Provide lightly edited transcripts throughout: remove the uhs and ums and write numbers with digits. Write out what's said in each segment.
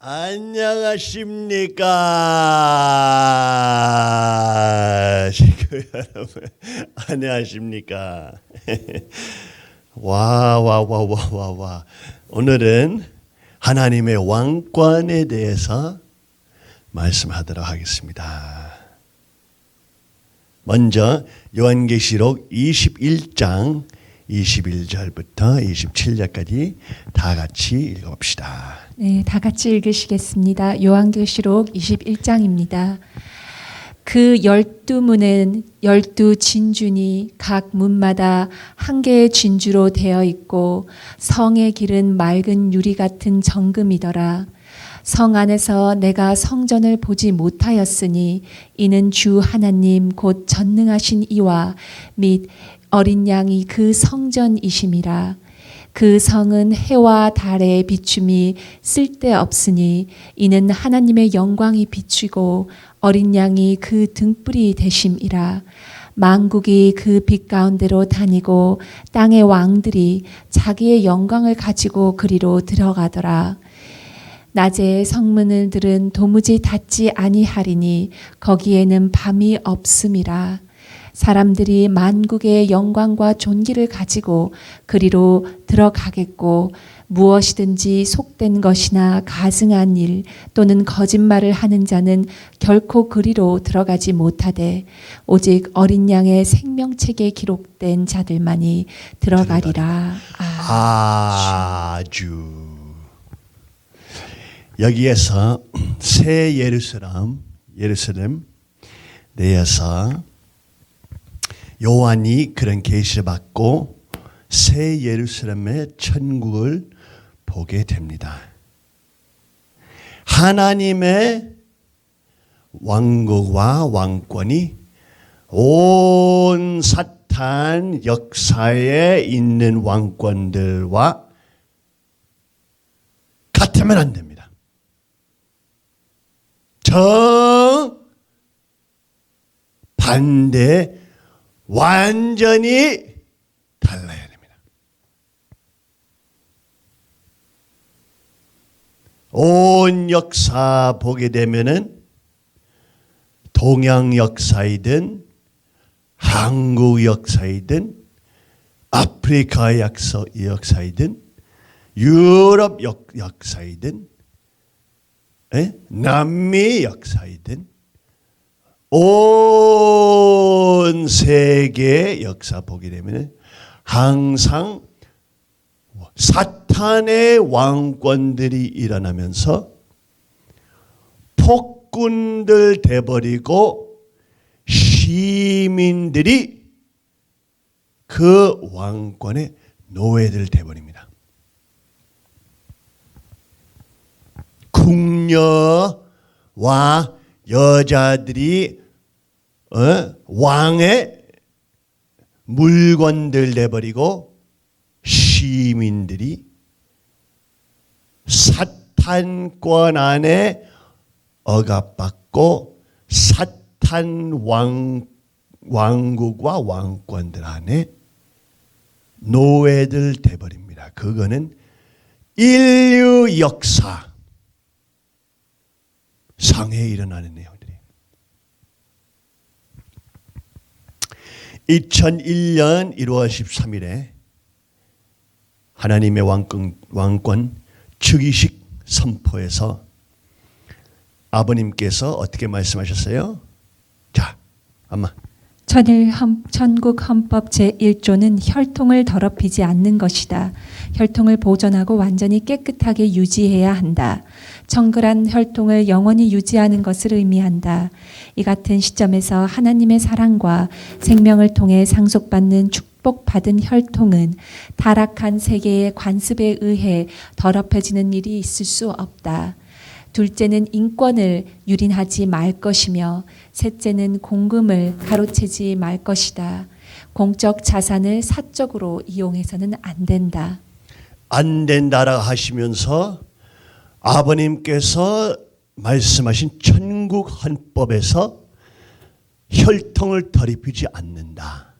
안녕하십니까? 식구 여러분, 안녕하십니까? 와. 오늘은 하나님의 왕권에 대해서 말씀하도록 하겠습니다. 먼저 요한계시록 21장 21절부터 27절까지 다 같이 읽어봅시다. 네, 다 같이 읽으시겠습니다. 요한계시록 21장입니다. 그 12문은 12진주니 각 문마다 한 개의 진주로 되어 있고 성의 길은 맑은 유리 같은 정금이더라. 성 안에서 내가 성전을 보지 못하였으니 이는 주 하나님 곧 전능하신 이와 및 어린 양이 그 성전이심이라. 그 성은 해와 달의 비춤이 쓸데없으니 이는 하나님의 영광이 비추고 어린 양이 그 등불이 되심이라. 만국이 그 빛 가운데로 다니고 땅의 왕들이 자기의 영광을 가지고 그리로 들어가더라. 낮에 성문을 들은 도무지 닫지 아니하리니 거기에는 밤이 없음이라. 사람들이 만국의 영광과 존귀를 가지고 그리로 들어가겠고 무엇이든지 속된 것이나 가증한 일 또는 거짓말을 하는 자는 결코 그리로 들어가지 못하되 오직 어린 양의 생명책에 기록된 자들만이 들어가리라. 아주 여기에서 새 예루살렘 내에서 요한이 그런 계시를 받고 새 예루살렘의 천국을 보게 됩니다. 하나님의 왕국과 왕권이 온 사탄 역사에 있는 왕권들과 같으면 안 됩니다. 반대 완전히 달라야 됩니다. 온 역사 보게 되면은 동양 역사이든 한국 역사이든 아프리카 역사이든 유럽 역사이든 남미 역사이든 온 세계 역사 보게 되면 항상 사탄의 왕권들이 일어나면서 폭군들 돼버리고 시민들이 그 왕권의 노예들 돼버립니다. 궁녀와 여자들이 왕의 물건들 내버리고 시민들이 사탄권 안에 억압받고 사탄 왕국과 왕권들 안에 노예들 돼버립니다. 그거는 인류 역사 상에 일어나는 내용들이에요. 2001년 1월 13일에 하나님의 왕권 즉위식 선포에서 아버님께서 어떻게 말씀하셨어요? 자, 엄마. 천국 헌법 제1조는 혈통을 더럽히지 않는 것이다. 혈통을 보존하고 완전히 깨끗하게 유지해야 한다. 정결한 혈통을 영원히 유지하는 것을 의미한다. 이 같은 시점에서 하나님의 사랑과 생명을 통해 상속받는 축복받은 혈통은 타락한 세계의 관습에 의해 더럽혀지는 일이 있을 수 없다. 둘째는 인권을 유린하지 말 것이며 셋째는 공금을 가로채지 말 것이다. 공적 자산을 사적으로 이용해서는 안 된다. 안 된다라고 하시면서 아버님께서 말씀하신 천국 헌법에서 혈통을 더럽히지 않는다.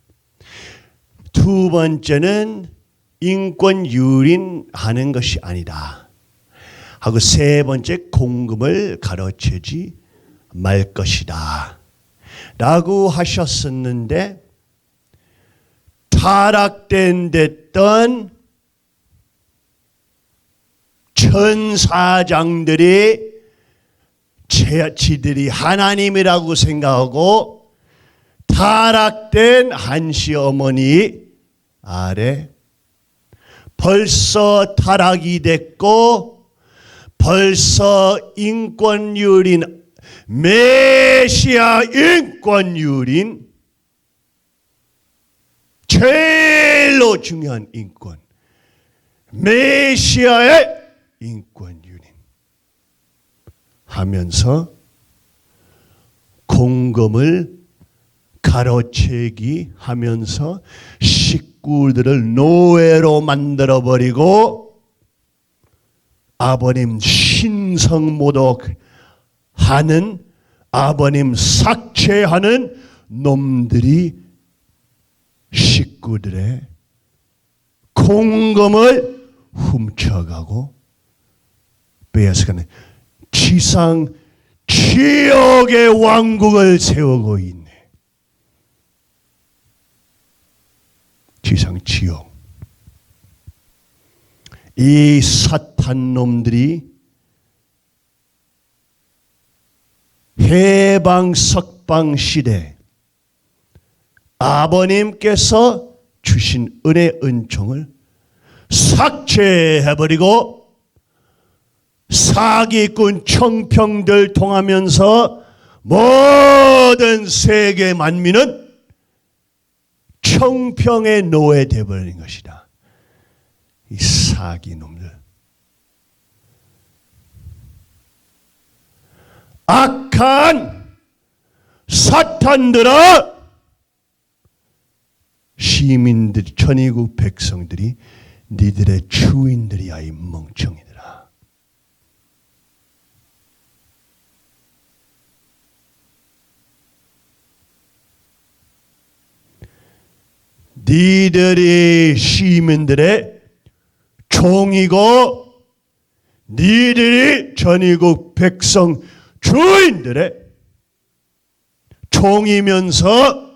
두 번째는 인권 유린하는 것이 아니다. 하고 세 번째 공금을 가로채지 말 것이다 라고 하셨었는데 타락된 됐던 천사장들이 지들이 하나님이라고 생각하고 타락된 한시 어머니 아래 벌써 타락이 됐고 벌써 인권유린 메시아 인권유린 제일로 중요한 인권 메시아의 인권유린 하면서 공금을 가로채기 하면서 식구들을 노예로 만들어버리고 아버님 신성모독하는 아버님 삭제하는 놈들이 식구들의 공금을 훔쳐가고 빼앗아가는 지상 지옥의 왕국을 세우고 있네. 지상 지옥. 이 사탄 놈들이 해방 석방 시대 아버님께서 주신 은혜 은총을 삭제해버리고 사기꾼 청평들 통하면서 모든 세계 만민은 청평의 노예되어 버린 것이다. 이 사기놈들. 악한 사탄들아 시민들 천의국 백성들이 니들의 주인들이야 이 멍청이들아. 니들이 시민들의 종이고 니들이 전의국 백성 주인들의 종이면서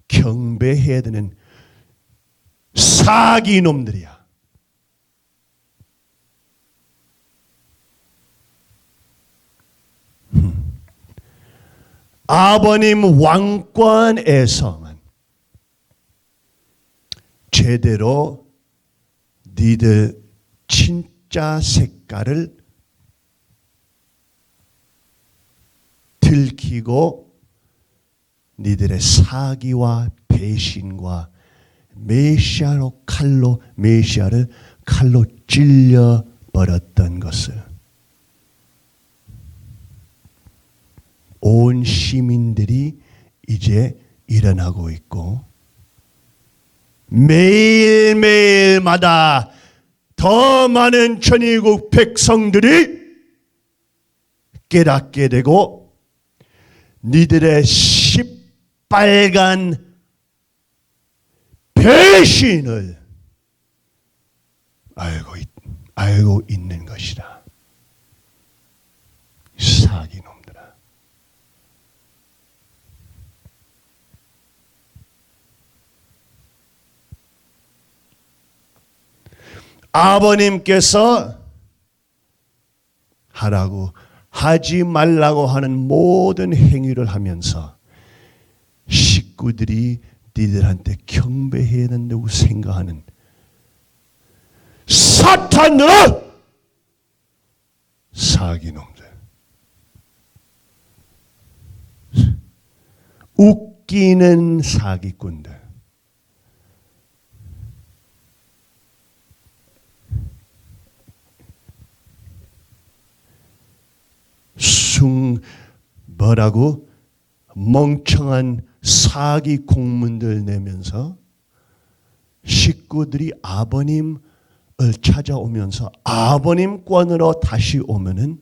경배해야 되는 사기놈들이야. 아버님 왕권에서만 제대로 니들 진짜 색깔을 들키고 니들의 사기와 배신과 메시아를 칼로 찔려 버렸던 것을 온 시민들이 이제 일어나고 있고 매일매일마다 더 많은 천의국 백성들이 깨닫게 되고 니들의 시빨간 배신을 알고 있는 것이다. 사기놈들아. 아버님께서 하라고 하지 말라고 하는 모든 행위를 하면서 식구들이 니들한테 경배해야 된다고 생각하는 사탄들아! 사기놈들. 웃기는 사기꾼들. 뭐라고 멍청한 사기 공문들 내면서 식구들이 아버님을 찾아오면서 아버님권으로 다시 오면은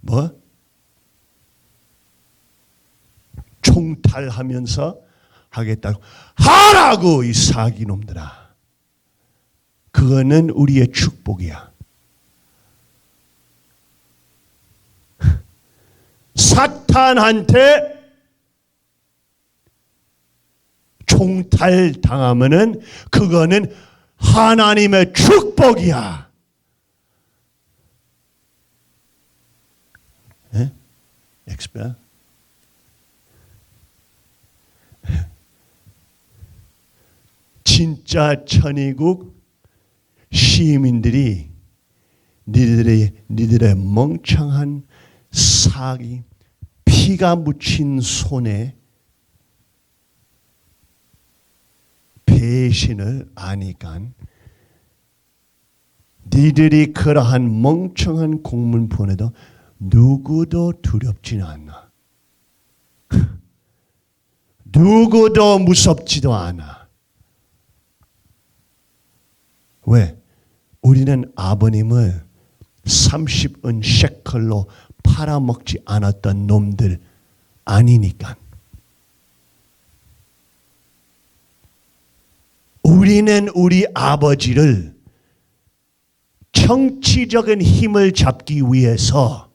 뭐 총탈하면서 하겠다고 하라고 이 사기놈들아. 그거는 우리의 축복이야. 사탄한테 총탈당하면은 그거는 하나님의 축복이야. 예? 엑스페? 진짜 천의국 시민들이 니들의 멍청한 사기, 피가 묻힌 손에 배신을 아니까 니들이 그러한 멍청한 공문 보내도 누구도 두렵지는 않아. 누구도 무섭지도 않아. 왜? 우리는 아버님을 30은 셰클로 팔아먹지 않았던 놈들 아니니까. 우리는 우리 아버지를 정치적인 힘을 잡기 위해서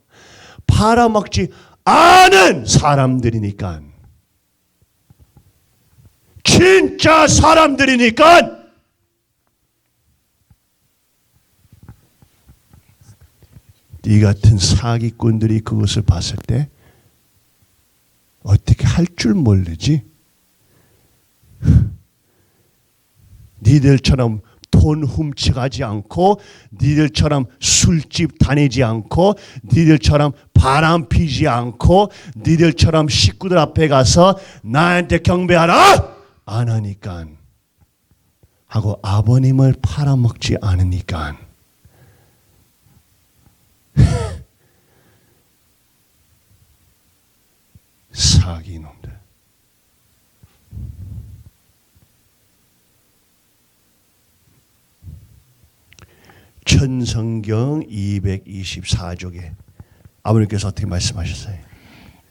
팔아먹지 않은 사람들이니까. 진짜 사람들이니까. 이 같은 사기꾼들이 그것을 봤을 때 어떻게 할 줄 모르지? 니들처럼 돈 훔쳐가지 않고, 니들처럼 술집 다니지 않고, 니들처럼 바람 피지 않고, 니들처럼 식구들 앞에 가서 나한테 경배하라! 안 하니까. 하고 아버님을 팔아먹지 않으니까. 사기놈들. 천성경 224쪽에 아버님께서 어떻게 말씀하셨어요?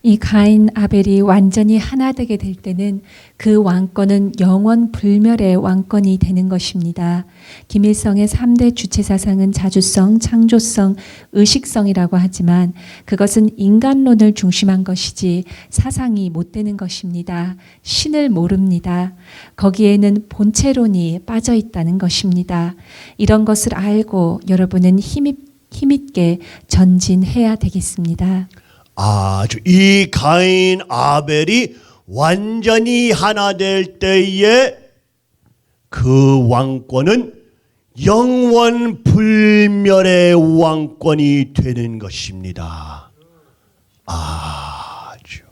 이 가인 아벨이 완전히 하나 되게 될 때는 그 왕권은 영원 불멸의 왕권이 되는 것입니다. 김일성의 3대 주체 사상은 자주성, 창조성, 의식성이라고 하지만 그것은 인간론을 중심한 것이지 사상이 못 되는 것입니다. 신을 모릅니다. 거기에는 본체론이 빠져 있다는 것입니다. 이런 것을 알고 여러분은 힘있게 전진해야 되겠습니다. 아주 이 가인 아벨이 완전히 하나 될 때에 그 왕권은 영원 불멸의 왕권이 되는 것입니다. 아주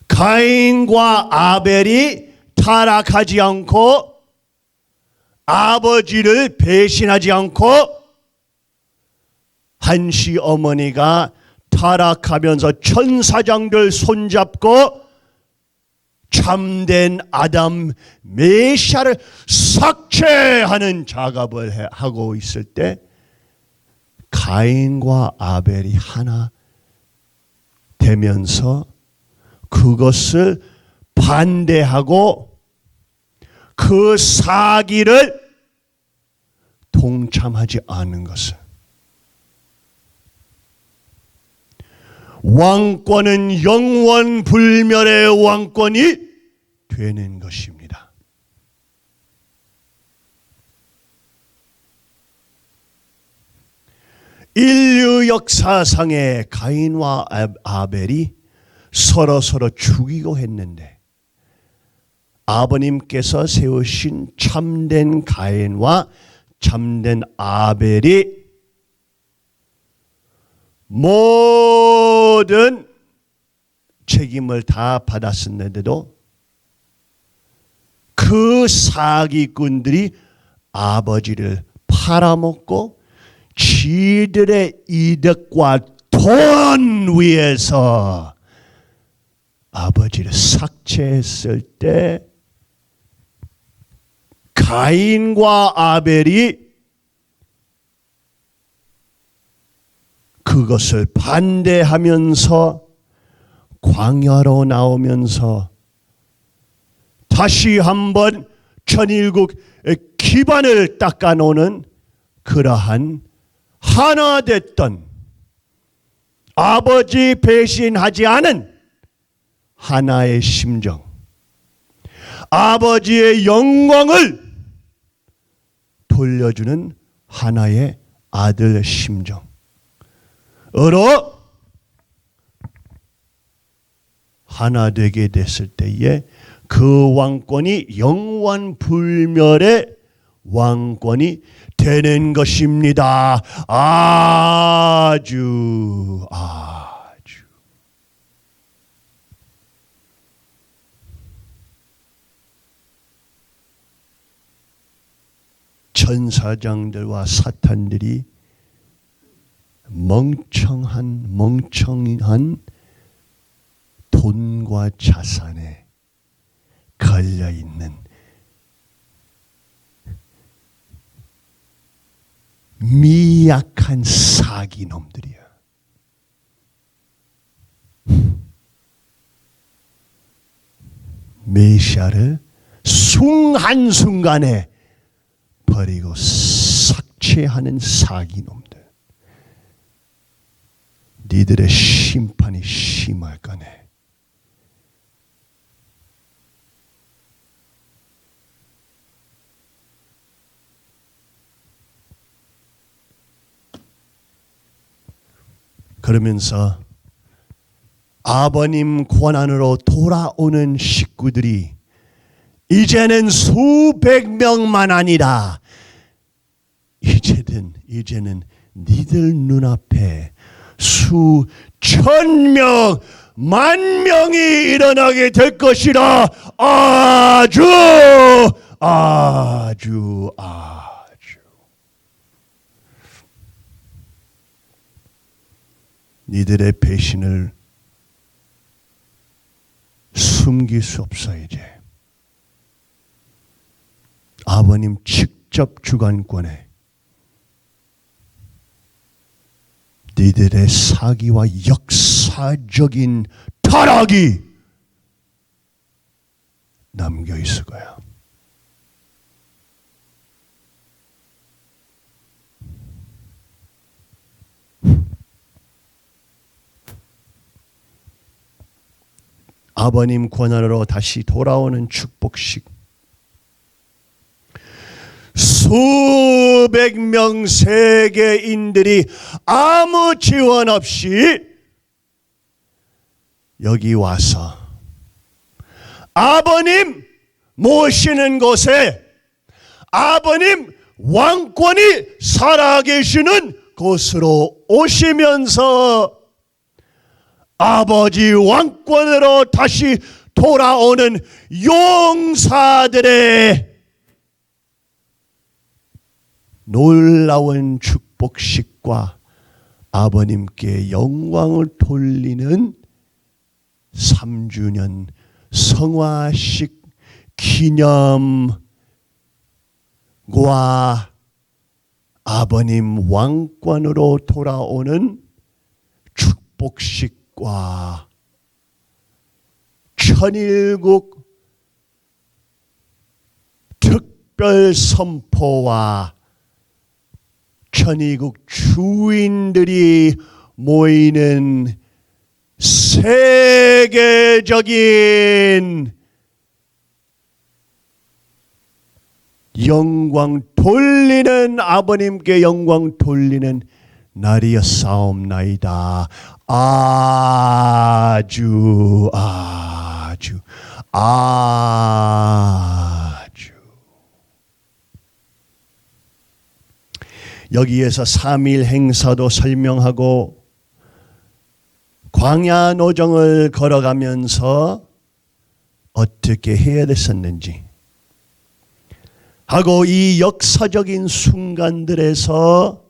가인과 아벨이 타락하지 않고 아버지를 배신하지 않고 한시 어머니가 타락하면서 천사장들 손잡고 참된 아담 메시아를 삭제하는 작업을 하고 있을 때 가인과 아벨이 하나 되면서 그것을 반대하고 그 사기를 동참하지 않는 것을 왕권은 영원 불멸의 왕권이 되는 것입니다. 인류 역사상에 가인과 아벨이 서로 죽이고 했는데 아버님께서 세우신 참된 가인과 참된 아벨이 모든 책임을 다 받았었는데도 그 사기꾼들이 아버지를 팔아먹고 지들의 이득과 돈 위해서 아버지를 삭제했을 때 가인과 아벨이 그것을 반대하면서 광야로 나오면서 다시 한번 천일국 기반을 닦아놓는 그러한 하나 됐던 아버지 배신하지 않은 하나의 심정, 아버지의 영광을 돌려주는 하나의 아들 심정으로 하나 되게 됐을 때에 그 왕권이 영원 불멸의 왕권이 되는 것입니다. 아주 천사장들과 사탄들이 멍청한 돈과 자산에 걸려있는 미약한 사기놈들이야. 메시아를 한순간에 버리고 삭제하는 사기놈들. 니들의 심판이 심할 거네. 그러면서 아버님 권한으로 돌아오는 식구들이 이제는 수백 명만 아니라 이제는 니들 눈앞에 수천 명, 만 명이 일어나게 될 것이라. 아주 니들의 배신을 숨길 수 없어. 이제 아버님 직접 주관권에 니들의 사기와 역사적인 타락이 남겨 있을 거야. 아버님 권한으로 다시 돌아오는 축복식. 수백 명 세계인들이 아무 지원 없이 여기 와서 아버님 모시는 곳에 아버님 왕권이 살아계시는 곳으로 오시면서 아버지 왕권으로 다시 돌아오는 용사들의 놀라운 축복식과 아버님께 영광을 돌리는 3주년 성화식 기념과 아버님 왕권으로 돌아오는 축복식과 천일국 특별 선포와 천일국 주인들이 모이는 세계적인 영광 돌리는 아버님께 영광 돌리는 날이었사옵나이다. 아주 여기에서 3일 행사도 설명하고 광야 노정을 걸어가면서 어떻게 해야 됐었는지 하고 이 역사적인 순간들에서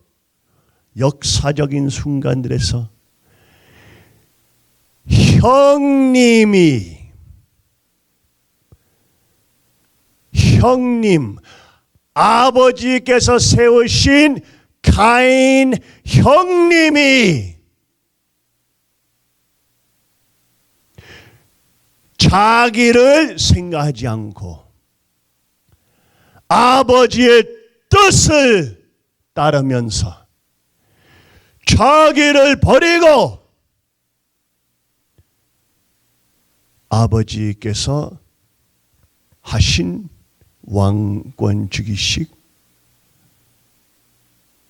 형님 아버지께서 세우신 가인 형님이 자기를 생각하지 않고 아버지의 뜻을 따르면서 자기를 버리고 아버지께서 하신 왕권 주기식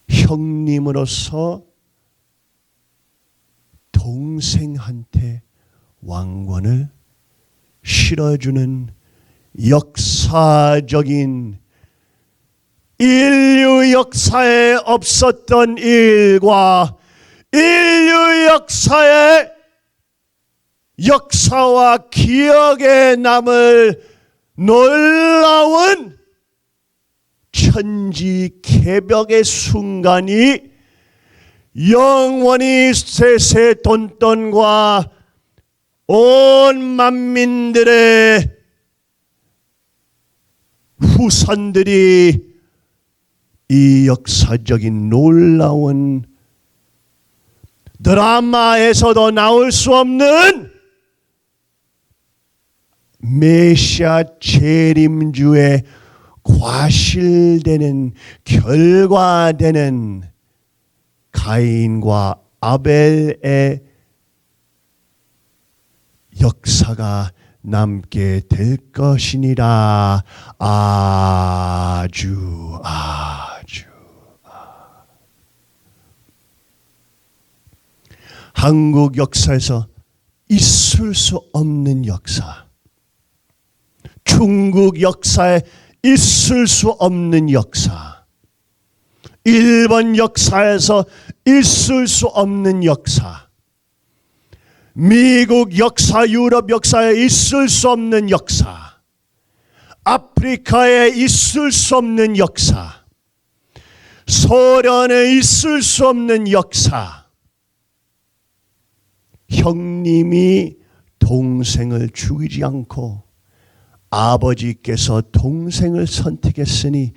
형님으로서 동생한테 왕권을 실어주는 역사적인 인류 역사에 없었던 일과 인류 역사의 역사와 기억에 남을 놀라운 천지개벽의 순간이 영원히 세세돈돈과 온 만민들의 후손들이 이 역사적인 놀라운 드라마에서도 나올 수 없는 메시아 재림주의 과실되는 결과되는 가인과 아벨의 역사가 남게 될 것이니라. 아주 한국 역사에서 있을 수 없는 역사, 중국 역사에 있을 수 없는 역사, 일본 역사에서 있을 수 없는 역사, 미국 역사, 유럽 역사에 있을 수 없는 역사, 아프리카에 있을 수 없는 역사, 소련에 있을 수 없는 역사. 형님이 동생을 죽이지 않고 아버지께서 동생을 선택했으니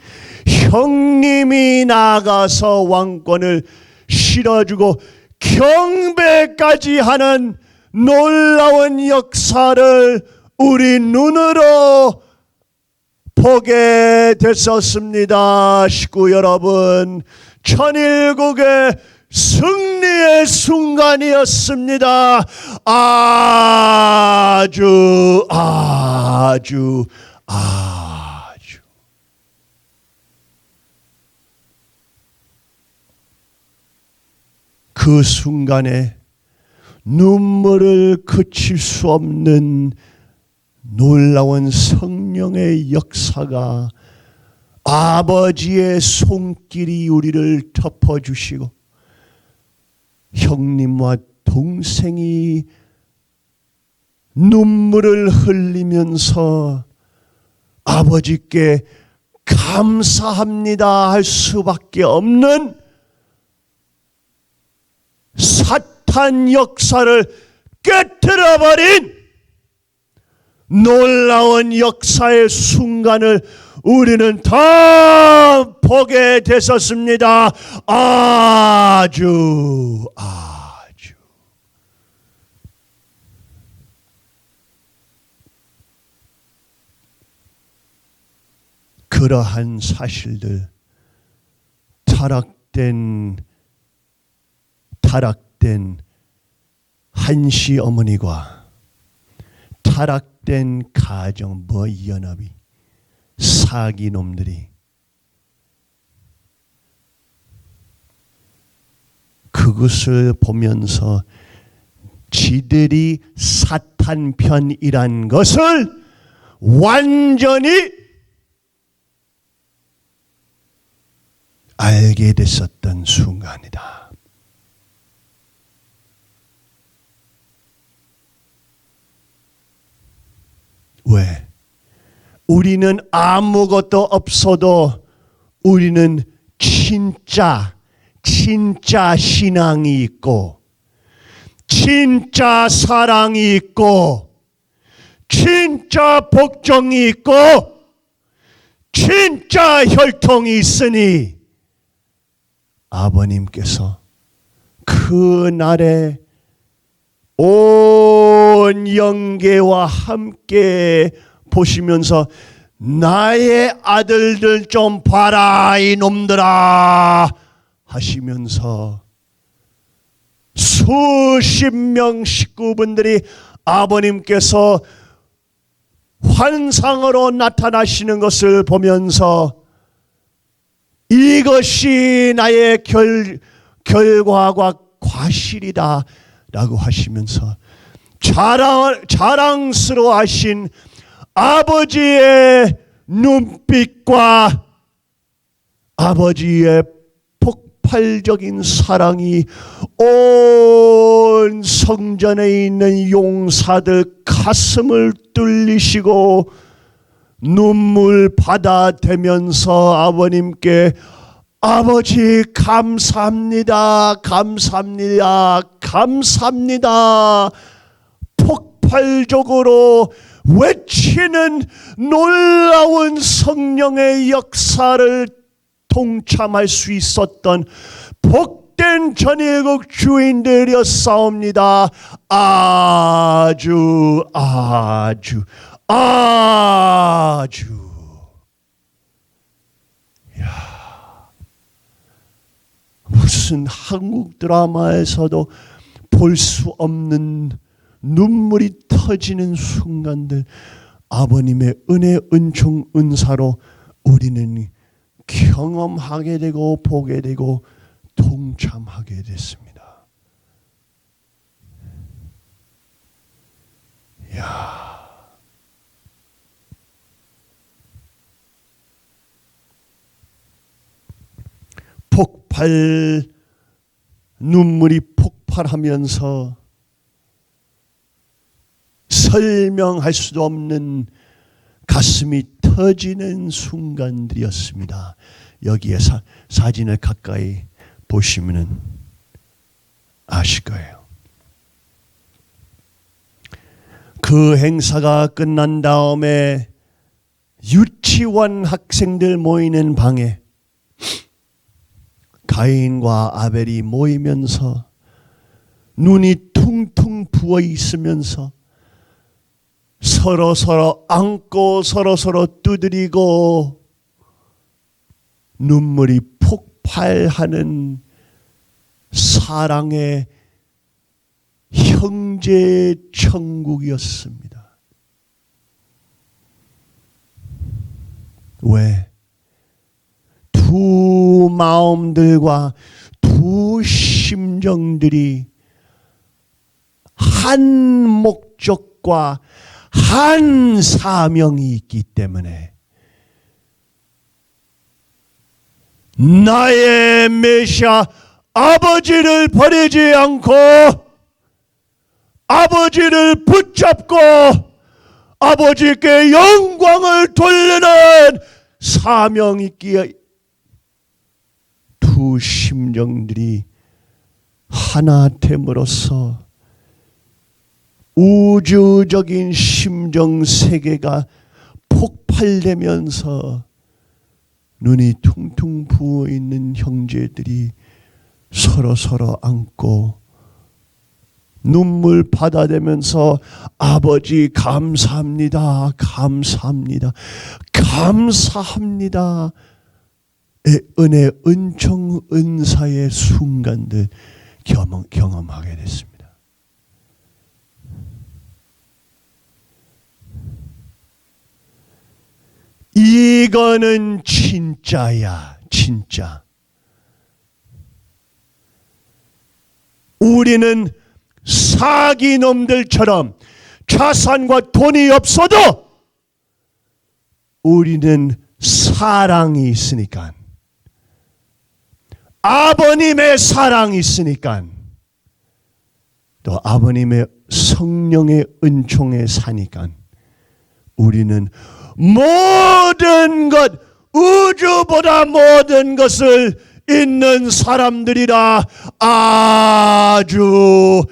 형님이 나가서 왕권을 실어주고 경배까지 하는 놀라운 역사를 우리 눈으로 보게 됐었습니다. 식구 여러분, 천일국의 승리의 순간이었습니다. 아주 그 순간에 눈물을 그칠 수 없는 놀라운 성령의 역사가 아버지의 손길이 우리를 덮어주시고 형님과 동생이 눈물을 흘리면서 아버지께 감사합니다 할 수밖에 없는 사탄 역사를 깨트려버린 놀라운 역사의 순간을 우리는 다 보게 됐었습니다. 아주 그러한 사실들, 타락된 한시 어머니와 타락된 가정 연합이 사기놈들이 그것을 보면서 지들이 사탄 편이란 것을 완전히 알게 됐었던 순간이다. 왜? 우리는 아무것도 없어도 우리는 진짜 신앙이 있고 진짜 사랑이 있고 진짜 복종이 있고 진짜 혈통이 있으니 아버님께서 그 날에 온 영계와 함께 보시면서 나의 아들들 좀 봐라 이놈들아 하시면서 수십 명 식구분들이 아버님께서 환상으로 나타나시는 것을 보면서 이것이 나의 결과가 과실이다 라고 하시면서 자랑스러워 하신 아버지의 눈빛과 아버지의 폭발적인 사랑이 온 성전에 있는 용사들 가슴을 뚫리시고 눈물 받아대면서 아버님께 아버지 감사합니다, 감사합니다, 감사합니다 폭발적으로 외치는 놀라운 성령의 역사를 동참할 수 있었던 복된 전예국 주인들이었사옵니다. 아주 무슨 한국 드라마에서도 볼 수 없는 눈물이 터지는 순간들, 아버님의 은혜, 은총, 은사로 우리는 경험하게 되고 보게 되고 동참하게 됐습니다. 눈물이 폭발하면서 설명할 수도 없는 가슴이 터지는 순간들이었습니다. 여기에 사진을 가까이 보시면 아실 거예요. 그 행사가 끝난 다음에 유치원 학생들 모이는 방에 가인과 아벨이 모이면서 눈이 퉁퉁 부어 있으면서 서로 안고 서로 두드리고 눈물이 폭발하는 사랑의 형제 천국이었습니다. 왜? 두 마음들과 두 심정들이 한 목적과 한 사명이 있기 때문에 나의 메시아 아버지를 버리지 않고 아버지를 붙잡고 아버지께 영광을 돌리는 사명이 있기에 두 심정들이 하나 됨으로써 우주적인 심정 세계가 폭발되면서 눈이 퉁퉁 부어 있는 형제들이 서로 안고 눈물 받아대면서 아버지 감사합니다, 감사합니다, 감사합니다 은혜, 은총, 은사의 순간들 경험하게 됐습니다. 이거는 진짜야, 진짜. 우리는 사기놈들처럼 자산과 돈이 없어도 우리는 사랑이 있으니까, 아버님의 사랑이 있으니까, 또 아버님의 성령의 은총에 사니까 우리는 모든 것, 우주보다 모든 것을 있는 사람들이라 아주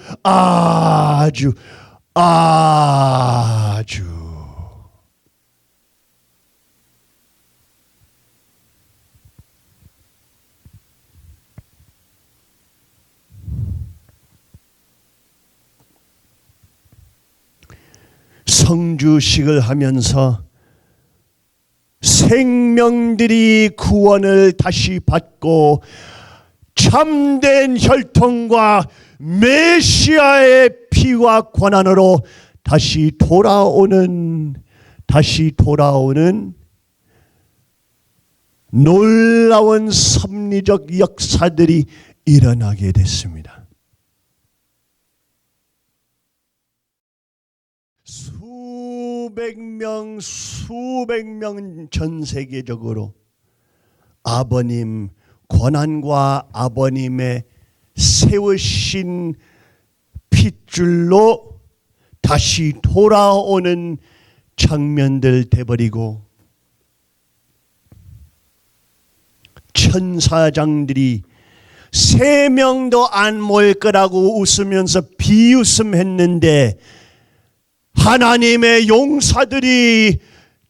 성주식을 하면서 생명들이 구원을 다시 받고 참된 혈통과 메시아의 피와 권한으로 다시 돌아오는 놀라운 섭리적 역사들이 일어나게 됐습니다. 수백 명 전 세계적으로 아버님 권한과 아버님의 세우신 핏줄로 다시 돌아오는 장면들 돼버리고 천사장들이 3명도 안 모일 거라고 웃으면서 비웃음했는데 하나님의 용사들이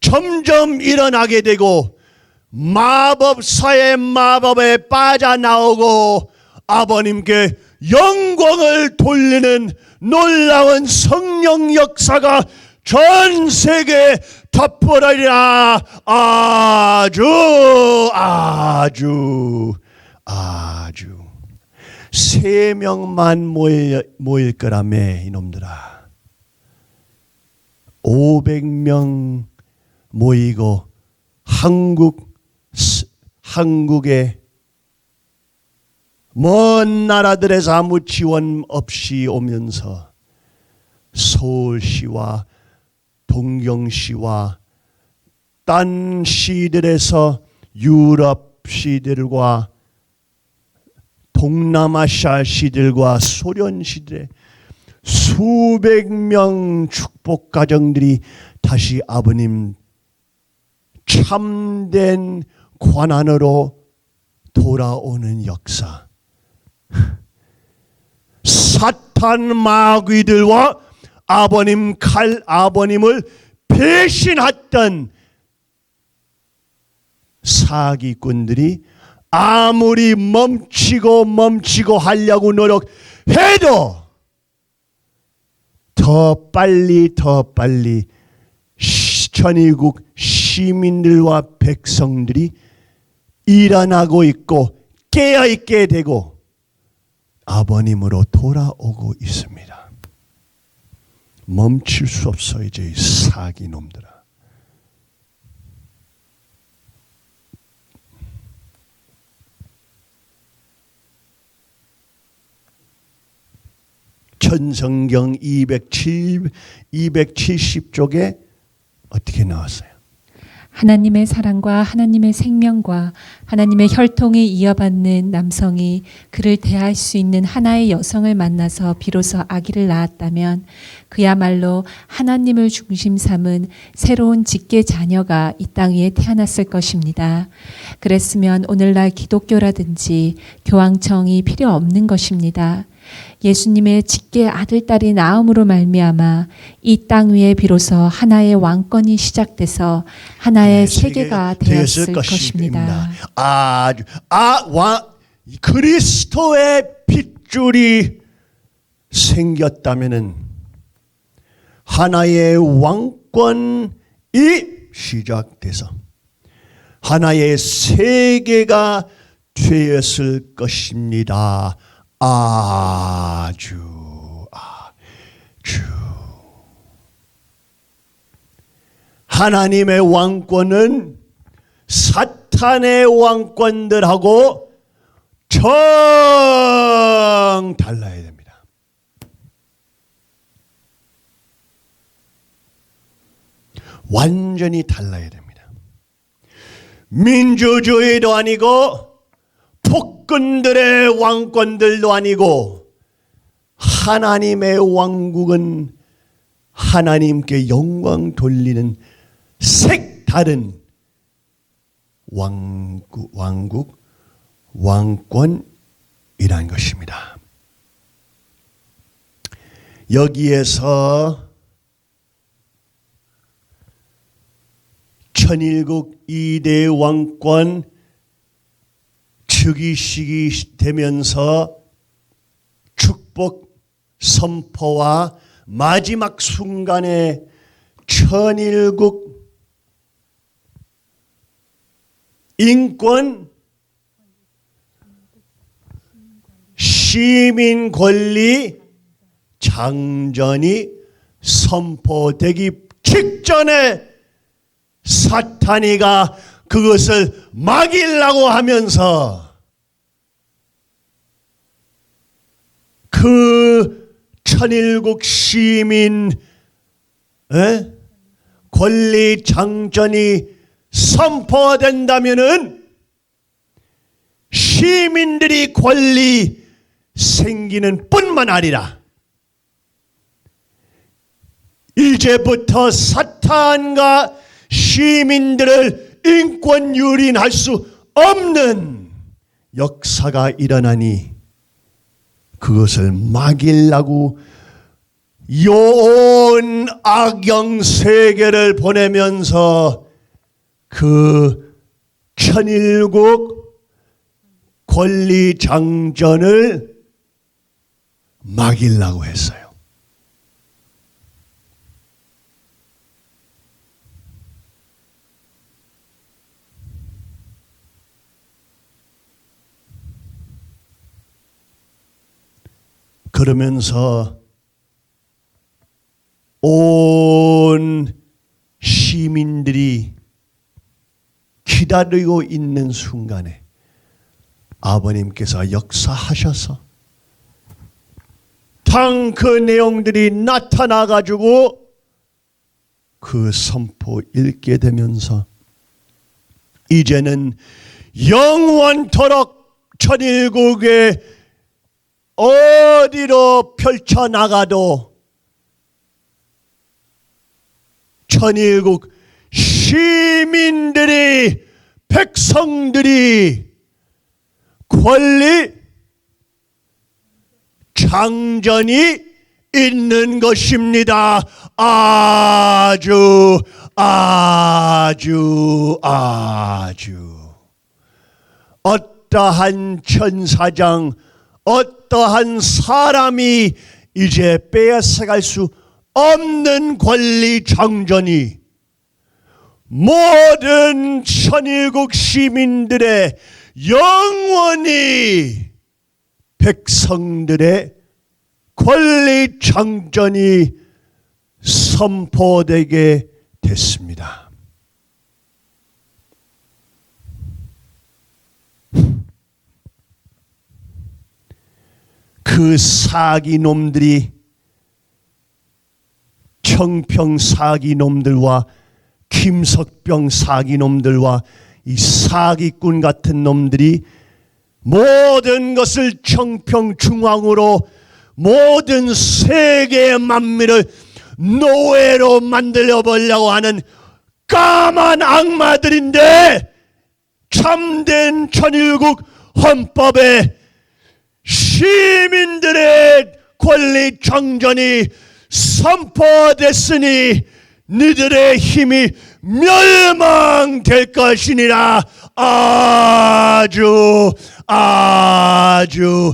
점점 일어나게 되고 마법사의 마법에 빠져나오고 아버님께 영광을 돌리는 놀라운 성령 역사가 전 세계에 덮어라리라. 아주 3명만 모일 거라며 이놈들아. 500명 모이고 한국에 먼 나라들에서 아무 지원 없이 오면서 서울시와 동경시와 딴 시들에서 유럽 시들과 동남아시아 시들과 소련 시들의 수백 명 축복 가정들이 다시 아버님 참된 권한으로 돌아오는 역사. 사탄 마귀들과 아버님을 배신했던 사기꾼들이 아무리 멈추고 하려고 노력해도 더 빨리 천의국 시민들과 백성들이 일어나고 있고 깨어있게 되고 아버님으로 돌아오고 있습니다. 멈출 수 없어 이제 이 사기놈들아. 천성경 270쪽에 어떻게 나왔어요? 하나님의 사랑과 하나님의 생명과 하나님의 혈통을 이어받는 남성이 그를 대할 수 있는 하나의 여성을 만나서 비로소 아기를 낳았다면 그야말로 하나님을 중심 삼은 새로운 직계 자녀가 이 땅 위에 태어났을 것입니다. 그랬으면 오늘날 기독교라든지 교황청이 필요 없는 것입니다. 예수님의 직계 아들 딸이 나음으로 말미암아 이 땅 위에 비로소 하나의 왕권이 시작돼서 하나의 세계가 되었을 것입니다. 그리스도의 핏줄이 생겼다면은 하나의 왕권이 시작돼서 하나의 세계가 되었을 것입니다. 아주 하나님의 왕권은 사탄의 왕권들하고 정 달라야 됩니다. 완전히 달라야 됩니다. 민주주의도 아니고 폭군들의 왕권들도 아니고 하나님의 왕국은 하나님께 영광 돌리는 색다른 왕권이란 것입니다. 여기에서 천일국 2대 왕권 즉위식이 되면서 축복 선포와 마지막 순간에 천일국 인권, 시민 권리 장전이 선포되기 직전에 사탄이가 그것을 막으려고 하면서 그 천일국 시민 권리 장전이 선포된다면은 시민들이 권리 생기는 뿐만 아니라 이제부터 사탄과 시민들을 인권 유린할 수 없는 역사가 일어나니 그것을 막으려고 요온 악영 세계를 보내면서 그 천일국 권리 장전을 막으려고 했어요. 그러면서 온 시민들이 기다리고 있는 순간에 아버님께서 역사하셔서 당 그 내용들이 나타나 가지고 그 선포 읽게 되면서 이제는 영원토록 천일국에 어디로 펼쳐나가도 천일국 시민들이 백성들이 권리 장전이 있는 것입니다. 아주 어떠한 천사장 어떠한 사람이 이제 빼앗아갈 수 없는 권리 장전이 모든 천일국 시민들의 영원히 백성들의 권리 장전이 선포되게 됐습니다. 그 사기놈들이 청평 사기놈들과 김석병 사기놈들과 이 사기꾼 같은 놈들이 모든 것을 청평중앙으로 모든 세계의 만민을 노예로 만들어 보려고 하는 까만 악마들인데 참된 천일국 헌법에 시민들의 권리 장전이 선포됐으니 너희들의 힘이 멸망될 것이니라. 아주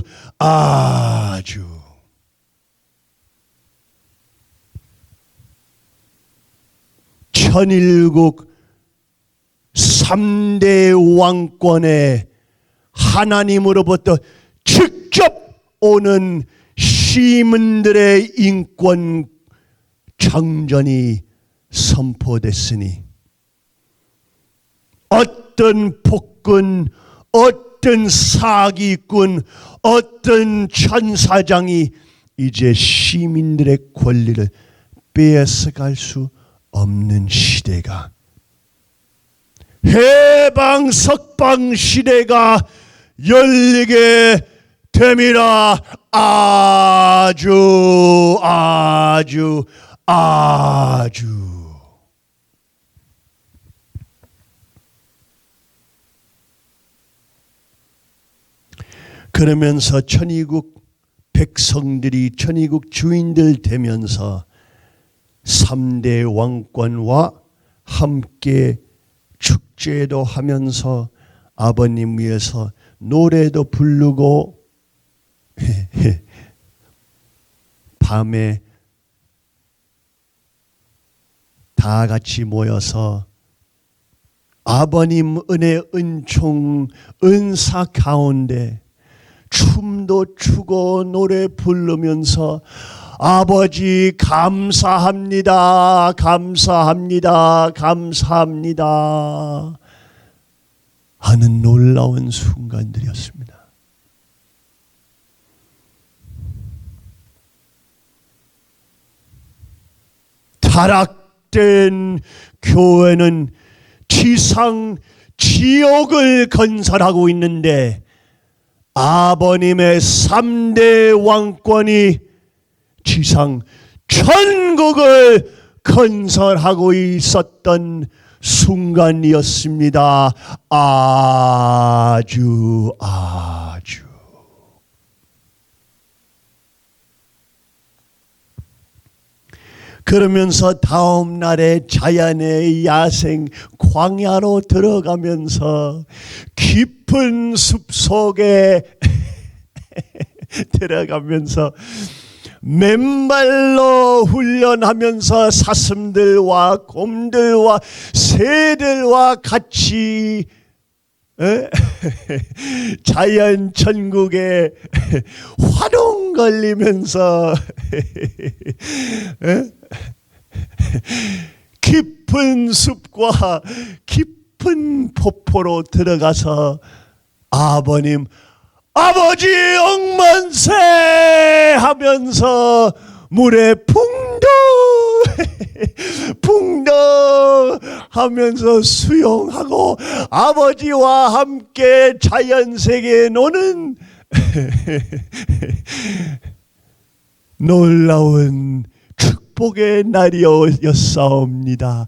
천일국 3대 왕권의 하나님으로부터 직접 오는 시민들의 인권 장전이 선포됐으니 어떤 폭군, 어떤 사기꾼, 어떤 천사장이 이제 시민들의 권리를 빼앗아갈 수 없는 시대가, 해방 석방 시대가 열리게 됨이라. 아주 그러면서 천의국 백성들이 천의국 주인들 되면서 3대 왕권과 함께 축제도 하면서 아버님 위해서 노래도 부르고 밤에 다 같이 모여서 아버님 은혜, 은총, 은사 가운데 춤도 추고 노래 부르면서 아버지 감사합니다, 감사합니다, 감사합니다 하는 놀라운 순간들이었습니다. 타락된 교회는 지상 지옥을 건설하고 있는데 아버님의 3대 왕권이 지상 천국을 건설하고 있었던 순간이었습니다. 아주. 그러면서 다음 날에 자연의 야생 광야로 들어가면서 깊은 숲속에 들어가면서 맨발로 훈련하면서 사슴들과 곰들과 새들과 같이 자연 천국에 화동 걸리면서 깊은 숲과 깊은 폭포로 들어가서 아버지 억만세 하면서 물에 풍덩 하면서 수영하고 아버지와 함께 자연세계에 노는 놀라운 축복의 날이었사옵니다.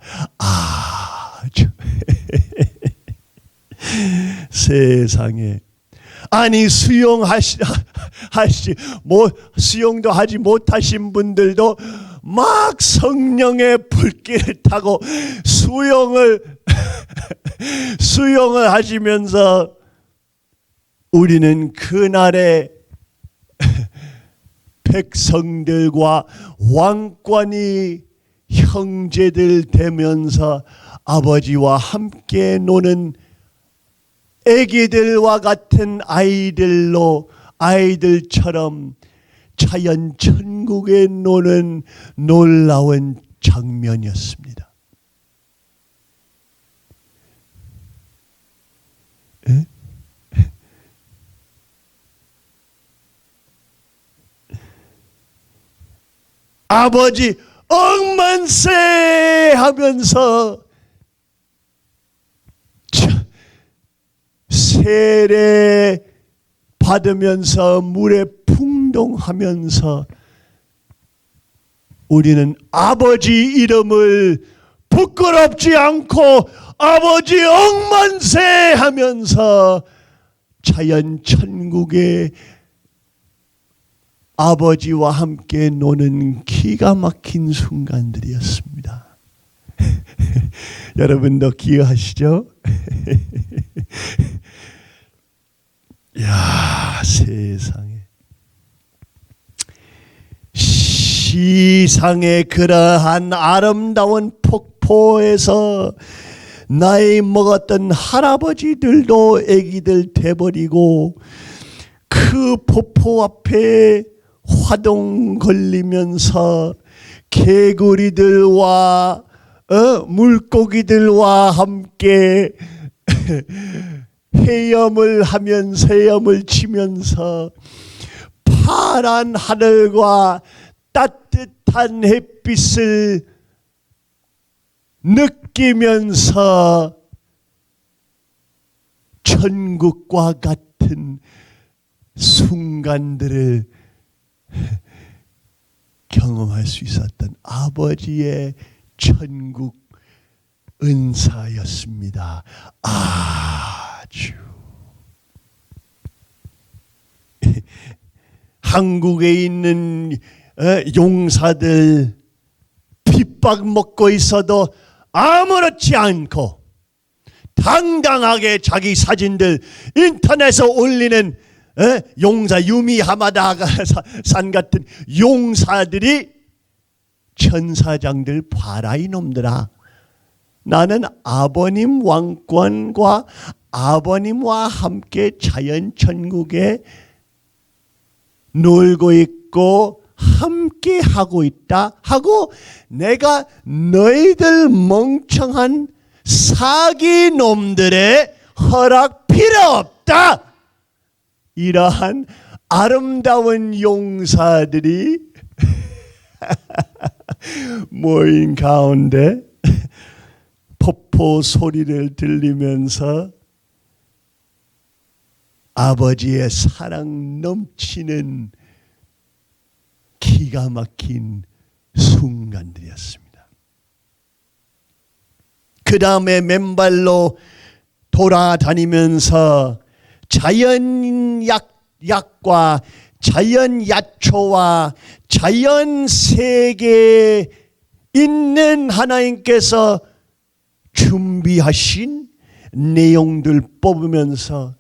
세상에. 아니 수영도 하지 못하신 분들도 막 성령의 불길을 타고 수영을 하시면서 우리는 그날의 백성들과 왕권이 형제들 되면서 아버지와 함께 노는 애기들과 같은 아이들처럼 자연 천국에 노는 놀라운 장면이었습니다. 에? 아버지 억만세 하면서 세례 받으면서 물에 풍덩하면서 우리는 아버지 이름을 부끄럽지 않고 아버지 억만세 하면서 자연 천국에 아버지와 함께 노는 기가 막힌 순간들이었습니다. 여러분도 기억하시죠? 야, 세상에. 시상의 그러한 아름다운 폭포에서 나이 먹었던 할아버지들도 아기들 돼버리고 그 폭포 앞에 화동 걸리면서 개구리들과 물고기들과 함께 헤엄을 치면서 파란 하늘과 따뜻한 햇빛을 느끼면서 천국과 같은 순간들을 경험할 수 있었던 아버지의 천국 은사였습니다. 아주. 한국에 있는 용사들 핍박 먹고 있어도 아무렇지 않고 당당하게 자기 사진들 인터넷에 올리는 용사 유미 하마다 산 같은 용사들이 천사장들 봐라 이놈들아. 나는 아버님 왕권과 아버님과 함께 자연천국에 놀고 있고 함께 하고 있다 하고 내가 너희들 멍청한 사기놈들의 허락 필요 없다. 이러한 아름다운 용사들이 모인 가운데 폭포 소리를 들리면서 아버지의 사랑 넘치는 기가 막힌 순간들이었습니다. 그 다음에 맨발로 돌아다니면서 자연약과 자연야초와 자연세계에 있는 하나님께서 준비하신 내용들 뽑으면서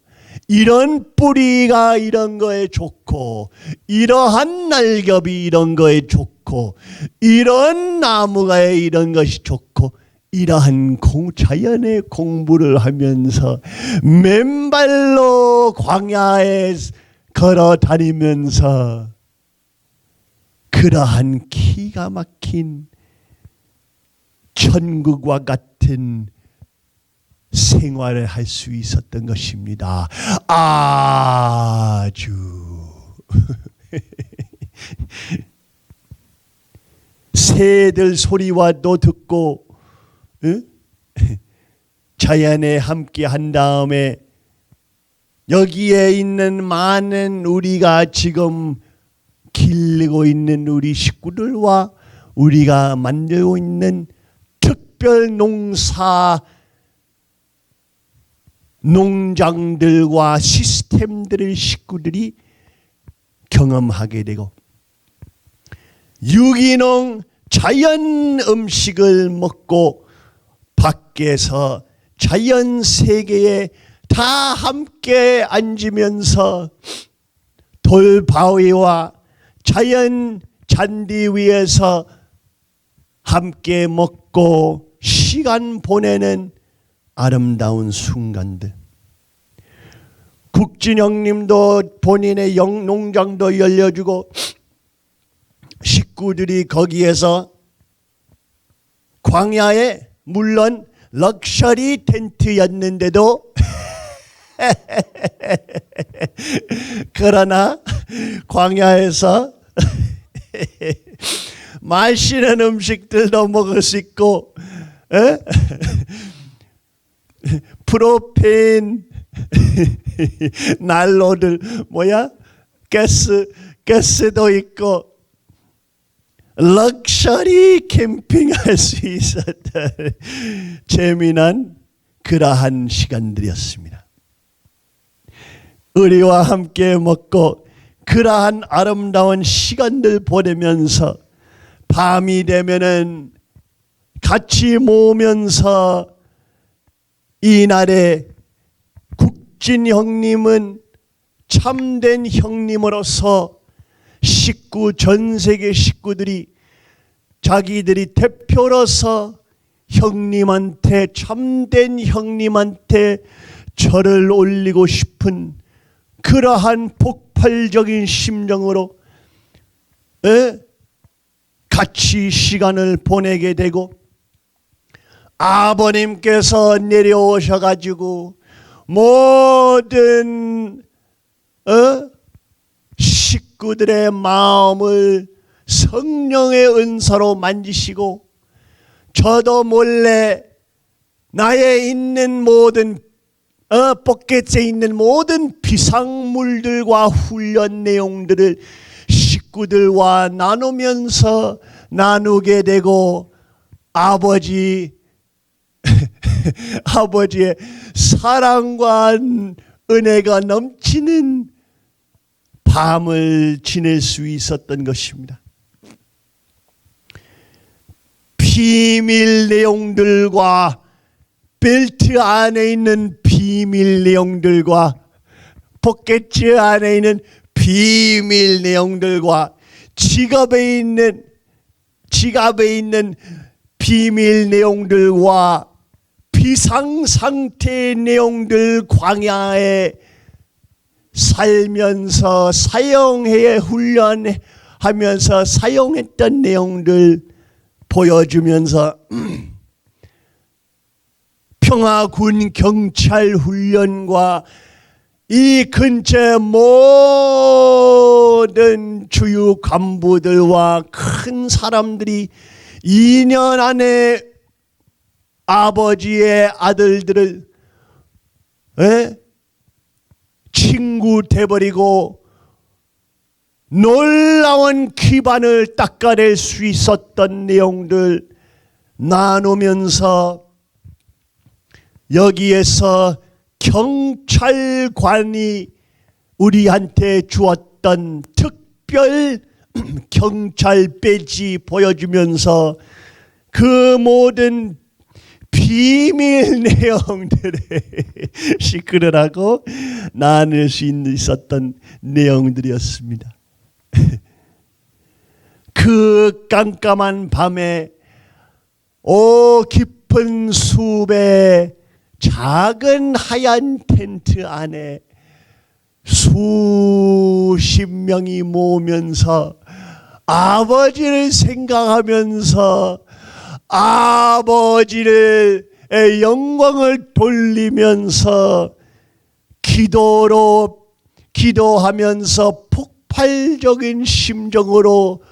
이런 뿌리가 이런 거에 좋고 이러한 날겹이 이런 거에 좋고 이런 나무가 이런 것이 좋고 이러한 자연의 공부를 하면서 맨발로 광야에 걸어 다니면서 그러한 기가 막힌 천국과 같은 생활을 할 수 있었던 것입니다. 아주 새들 소리와도 듣고 자연에 함께 한 다음에 여기에 있는 많은 우리가 지금 기르고 있는 우리 식구들과 우리가 만들고 있는 특별 농장들과 시스템들을 식구들이 경험하게 되고 유기농 자연 음식을 먹고 밖에서 자연 세계에 다 함께 앉으면서 돌바위와 자연 잔디 위에서 함께 먹고 시간 보내는 아름다운 순간들. 국진 형님도 본인의 농장도 열려주고 식구들이 거기에서 광야에 물론 럭셔리 텐트였는데도 그러나 광야에서 맛있는 음식들도 먹을 수 있고 프로페인 난로들 가스도 있고 럭셔리 캠핑할 수 있었던 재미난 그러한 시간들이었습니다. 우리와 함께 먹고 그러한 아름다운 시간들 보내면서 밤이 되면은 같이 모으면서 이날에 국진 형님은 참된 형님으로서 전 세계 식구들이 자기들이 대표로서 형님한테 참된 형님한테 절을 올리고 싶은 그러한 폭발적인 심정으로 같이 시간을 보내게 되고 아버님께서 내려오셔가지고 모든 식구들의 마음을 성령의 은사로 만지시고 저도 몰래 나의 있는 모든 포켓에 있는 모든 비상물들과 훈련 내용들을 식구들과 나누게 되고 아버지의 사랑과 은혜가 넘치는 밤을 지낼 수 있었던 것입니다. 비밀 내용들과 벨트 안에 있는 비밀 내용들과 포켓 안에 있는 비밀 내용들과 지갑에 있는 비밀 내용들과 비상상태의 내용들 광야에 살면서 사용해 훈련하면서 사용했던 내용들 보여주면서 평화군 경찰 훈련과 이 근처의 모든 주요 간부들과 큰 사람들이 2년 안에 아버지의 아들들을 친구 돼버리고 놀라운 기반을 닦아낼 수 있었던 내용들 나누면서 여기에서 경찰관이 우리한테 주었던 특별 경찰 배지 보여주면서 그 모든 비밀 내용들을 시끄러라고 나눌 수 있었던 내용들이었습니다. 그 깜깜한 밤에 깊은 숲에 작은 하얀 텐트 안에 수십 명이 모으면서 아버지를 생각하면서 아버지를 영광을 돌리면서 기도하면서 폭발적인 심정으로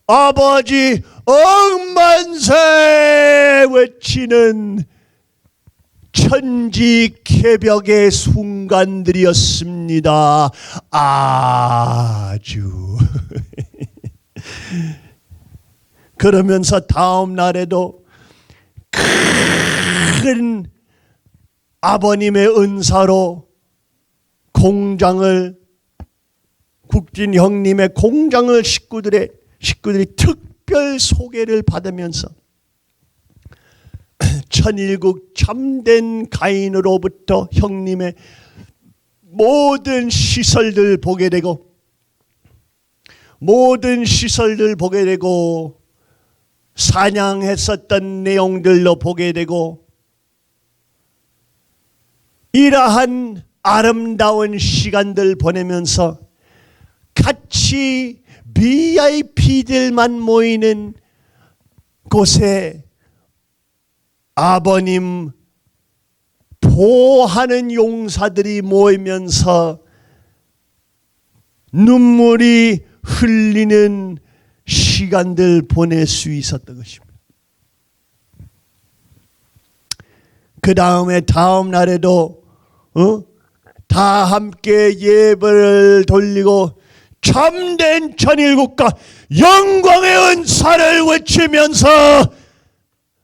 아버지 억만세 외치는 천지개벽의 순간들이었습니다. 아주 그러면서 다음 날에도 큰 아버님의 은사로 공장을 국진 형님의 공장을 식구들이 특별 소개를 받으면서 천일국 참된 가인으로부터 형님의 모든 시설들 보게 되고 사냥했었던 내용들로 보게 되고 이러한 아름다운 시간들 보내면서 같이 VIP들만 모이는 곳에 아버님 보호하는 용사들이 모이면서 눈물이 흘리는 시간들 보낼 수 있었던 것입니다. 그 다음에 다음 날에도 다 함께 예배를 돌리고 참된 천일국과 영광의 은사를 외치면서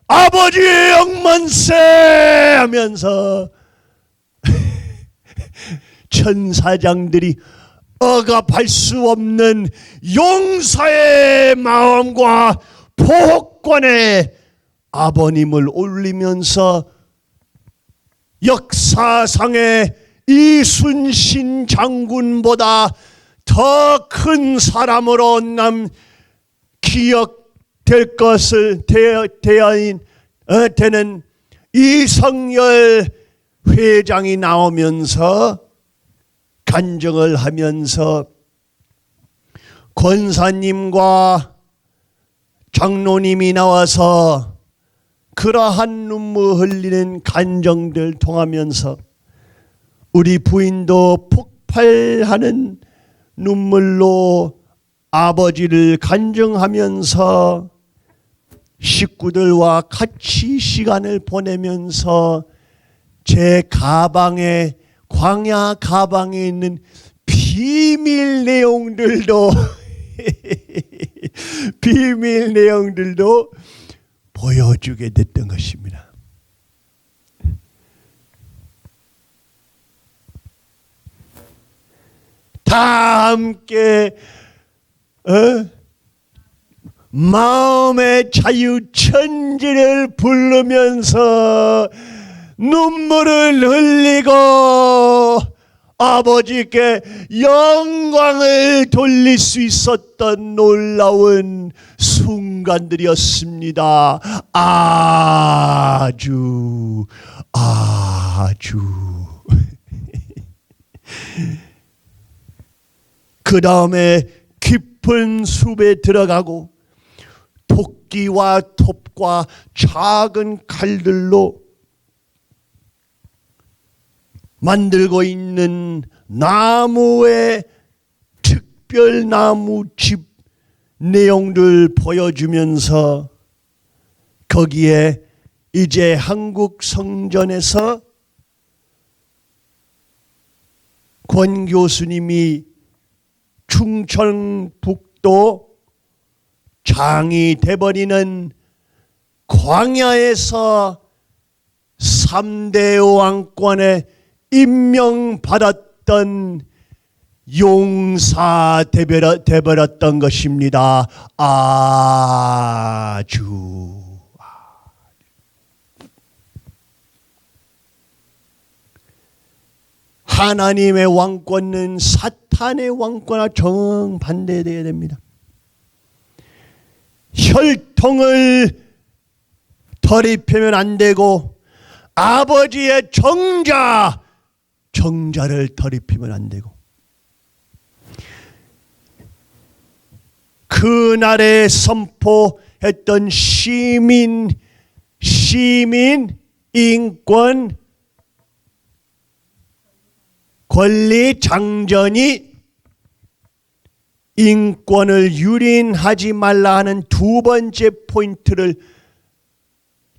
아버지의 영만세 하면서 천사장들이 억압할 수 없는 용사의 마음과 보호권에 아버님을 올리면서 역사상의 이순신 장군보다 더 큰 사람으로 기억될 것을 되는 이성열 회장이 나오면서 간증을 하면서 권사님과 장로님이 나와서 그러한 눈물 흘리는 간정들 통하면서 우리 부인도 폭발하는 눈물로 아버지를 간증하면서 식구들과 같이 시간을 보내면서 제 가방에 광야 가방에 있는 비밀 내용들도 보여주게 됐던 것입니다. 다 함께 마음의 자유 천지를 부르면서 눈물을 흘리고 아버지께 영광을 돌릴 수 있었던 놀라운 순간들이었습니다. 아주 아주 그 다음에 깊은 숲에 들어가고 토끼와 톱과 작은 칼들로 만들고 있는 나무의 특별나무 집 내용들 보여주면서 거기에 이제 한국 성전에서 권 교수님이 충청북도 장이 돼버리는 광야에서 3대 왕권에 임명받았던 용사 되버렸던 것입니다. 아주 하나님의 왕권은 사탄의 왕권과 정반대되어야 됩니다. 혈통을 더럽히면 안 되고 아버지의 정자를 더럽히면 안 되고 그날에 선포했던 시민 인권 권리 장전이 인권을 유린하지 말라 하는 두 번째 포인트를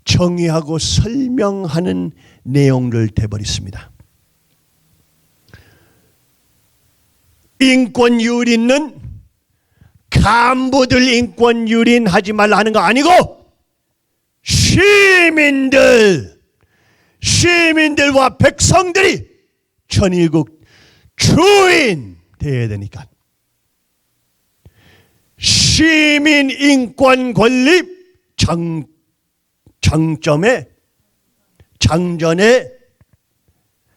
정의하고 설명하는 내용을 돼버렸습니다. 인권 유린은 간부들 인권 유린하지 말라 하는 거 아니고 시민들과 백성들이 천일국 주인 되어야 되니까 시민 인권 권리 장전에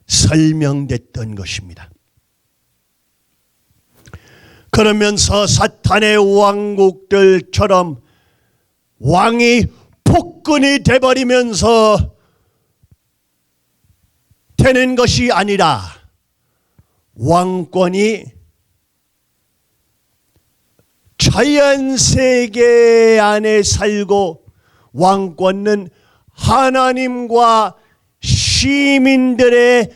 설명됐던 것입니다. 그러면서 사탄의 왕국들처럼 왕이 폭군이 돼버리면서 되는 것이 아니라 왕권이 자연세계 안에 살고 왕권은 하나님과 시민들의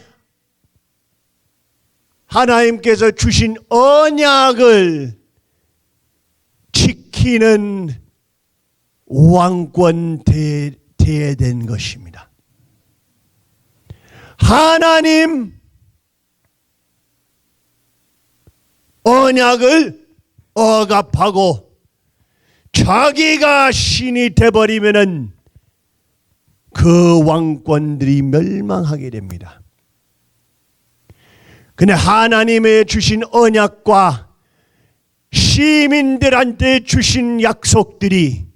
하나님께서 주신 언약을 지키는 왕권 되어야 된 것입니다. 하나님 언약을 억압하고 자기가 신이 되어버리면은 그 왕권들이 멸망하게 됩니다. 근데 하나님의 주신 언약과 시민들한테 주신 약속들이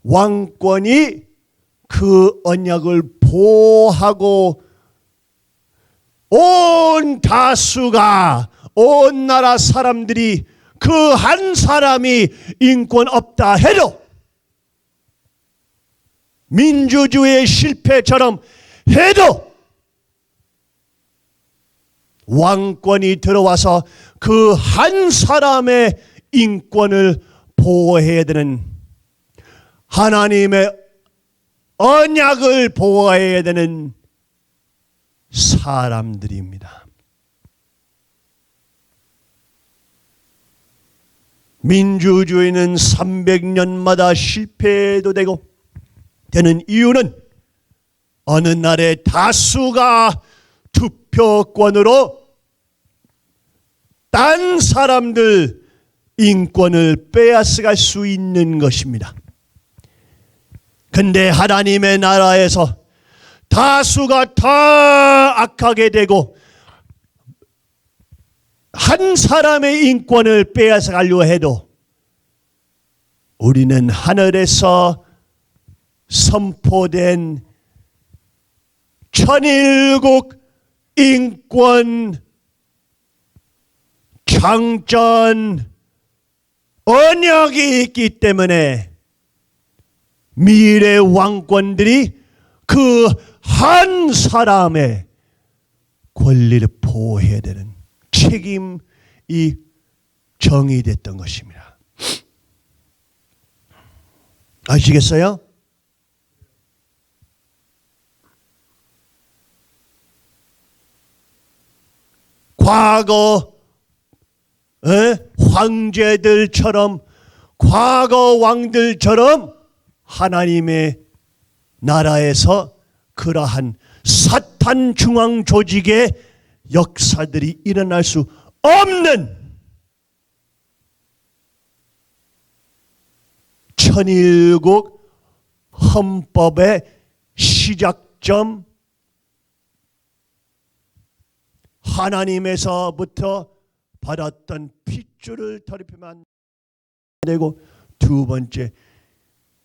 왕권이 그 언약을 보호하고 온 다수가 온 나라 사람들이 그 한 사람이 인권 없다 해도 민주주의의 실패처럼 해도 왕권이 들어와서 그 한 사람의 인권을 보호해야 되는 하나님의 언약을 보호해야 되는 사람들입니다. 민주주의는 300년마다 실패해도 되는 이유는 어느 날에 다수가 투표권으로 딴 사람들 인권을 빼앗아갈 수 있는 것입니다. 근데 하나님의 나라에서 다수가 다 악하게 되고 한 사람의 인권을 빼앗아가려 해도 우리는 하늘에서 선포된 천일국 인권 장전 언약이 있기 때문에 미래 왕권들이 그 한 사람의 권리를 보호해야 되는 책임이 정의됐던 것입니다. 아시겠어요? 과거 황제들처럼, 과거 왕들처럼 하나님의 나라에서 그러한 사탄 중앙 조직의 역사들이 일어날 수 없는 천일국 헌법의 시작점, 하나님에서부터 받았던 핏줄을 더럽히면 안 되고, 두 번째,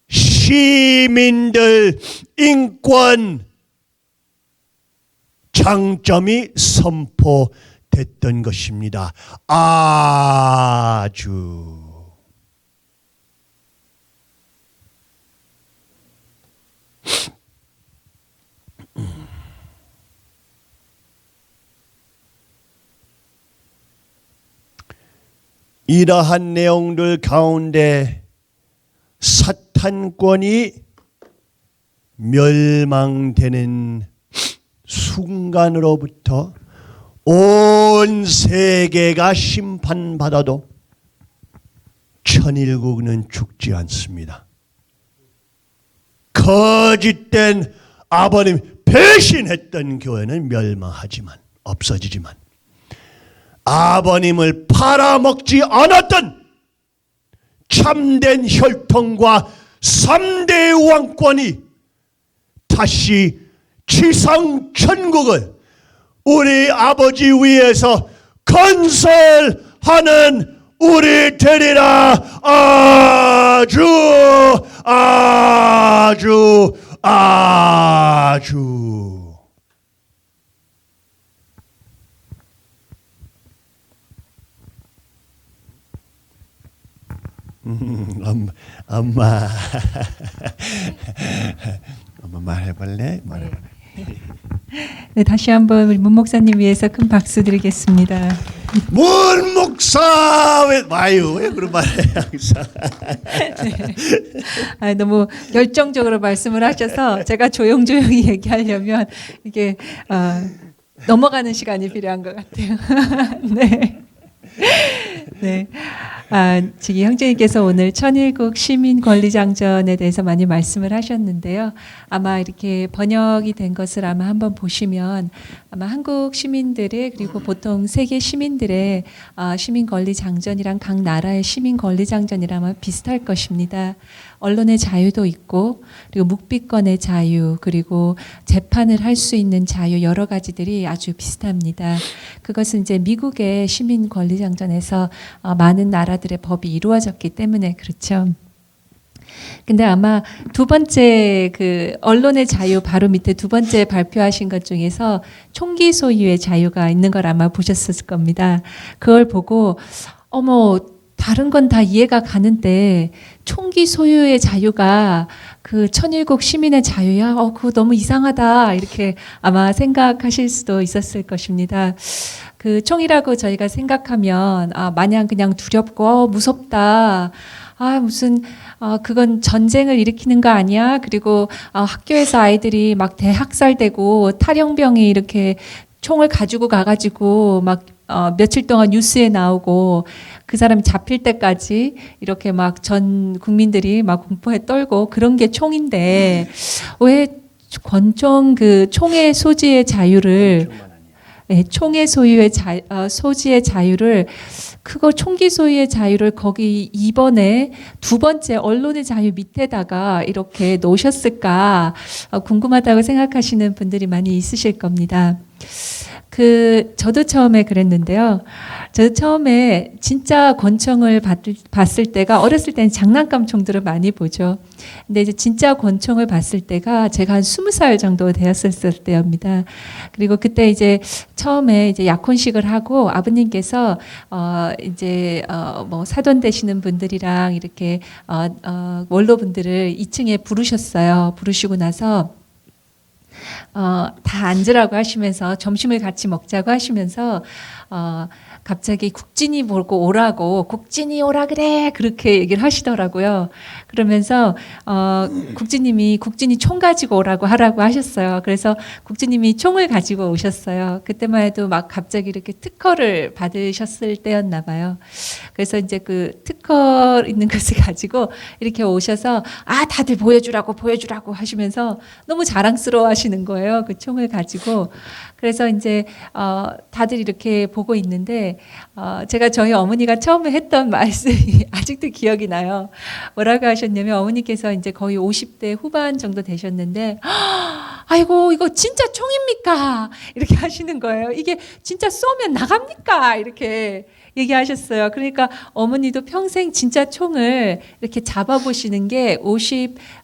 시민들 인권 장점이 선포됐던 것입니다. 아주 이러한 내용들 가운데 사탄권이 멸망되는 순간으로부터 온 세계가 심판받아도 천일국은 죽지 않습니다. 거짓된 아버님 배신했던 교회는 멸망하지만, 없어지지만, 아버님을 팔아먹지 않았던 참된 혈통과 3대 왕권이 다시 지상 천국을 우리 아버지 위에서 건설하는 우리 되리라. 아주 아주 아주 엄마 엄마 말해볼래? 말해볼래? 네, 다시 한번 우리 문 목사님 위해서 큰 박수 드리겠습니다. 문 목사 왜 그런 말해 항상. 네. 너무 열정적으로 말씀을 하셔서 제가 조용조용히 얘기하려면 이게 넘어가는 시간이 필요한 것 같아요. 네. 네. 지금 형제님께서 오늘 천일국 시민권리장전에 대해서 많이 말씀을 하셨는데요. 아마 이렇게 번역이 된 것을 아마 한번 보시면 아마 한국 시민들의, 그리고 보통 세계 시민들의 시민권리장전이랑 각 나라의 시민권리장전이랑 아마 비슷할 것입니다. 언론의 자유도 있고, 그리고 묵비권의 자유, 그리고 재판을 할 수 있는 자유, 여러 가지들이 아주 비슷합니다. 그것은 이제 미국의 시민권리장전에서 많은 나라들의 법이 이루어졌기 때문에 그렇죠. 근데 아마 두 번째 그 언론의 자유 바로 밑에 두 번째 발표하신 것 중에서 총기 소유의 자유가 있는 걸 아마 보셨을 겁니다. 그걸 보고 어머, 다른 건 다 이해가 가는데 총기 소유의 자유가 그 천일국 시민의 자유야? 그거 너무 이상하다. 이렇게 아마 생각하실 수도 있었을 것입니다. 그 총이라고 저희가 생각하면 마냥 그냥 두렵고 무섭다. 무슨 그건 전쟁을 일으키는 거 아니야? 그리고 학교에서 아이들이 막 대학살되고 탈영병이 이렇게 총을 가지고 가가지고 막 며칠 동안 뉴스에 나오고 그 사람이 잡힐 때까지 이렇게 막 전 국민들이 막 공포에 떨고 그런 게 총인데 왜 권총 그 총의 소지의 자유를 총의 소유의 소지의 자유를 그거 총기 소유의 자유를 거기 이번에 두 번째 언론의 자유 밑에다가 이렇게 놓으셨을까 궁금하다고 생각하시는 분들이 많이 있으실 겁니다. 저도 처음에 그랬는데요. 저 처음에 진짜 권총을 봤을 때가 어렸을 때는 장난감 총들을 많이 보죠. 근데 이제 진짜 권총을 봤을 때가 제가 한 20살 정도 되었을 때입니다. 그리고 그때 이제 처음에 이제 약혼식을 하고 아버님께서 뭐 사돈 되시는 분들이랑 이렇게 원로분들을 2층에 부르셨어요. 부르시고 나서 다 앉으라고 하시면서 점심을 같이 먹자고 하시면서 갑자기 국진이 보고 오라고 국진이 오라 그래 그렇게 얘기를 하시더라고요. 그러면서 국진님이 국진이 총 가지고 오라고 하라고 하셨어요. 그래서 국진님이 총을 가지고 오셨어요. 그때만 해도 막 갑자기 이렇게 특허를 받으셨을 때였나 봐요. 그래서 이제 그 특허 있는 것을 가지고 이렇게 오셔서 다들 보여주라고 하시면서 너무 자랑스러워 하시는 거예요. 그 총을 가지고. 그래서 이제 다들 이렇게 보고 있는데 제가 저희 어머니가 처음에 했던 말씀이 아직도 기억이 나요. 뭐라고 하셨냐면 어머니께서 이제 거의 50대 후반 정도 되셨는데 아이고 이거 진짜 총입니까? 이렇게 하시는 거예요. 이게 진짜 쏘면 나갑니까? 이렇게 얘기하셨어요. 그러니까 어머니도 평생 진짜 총을 이렇게 잡아보시는 게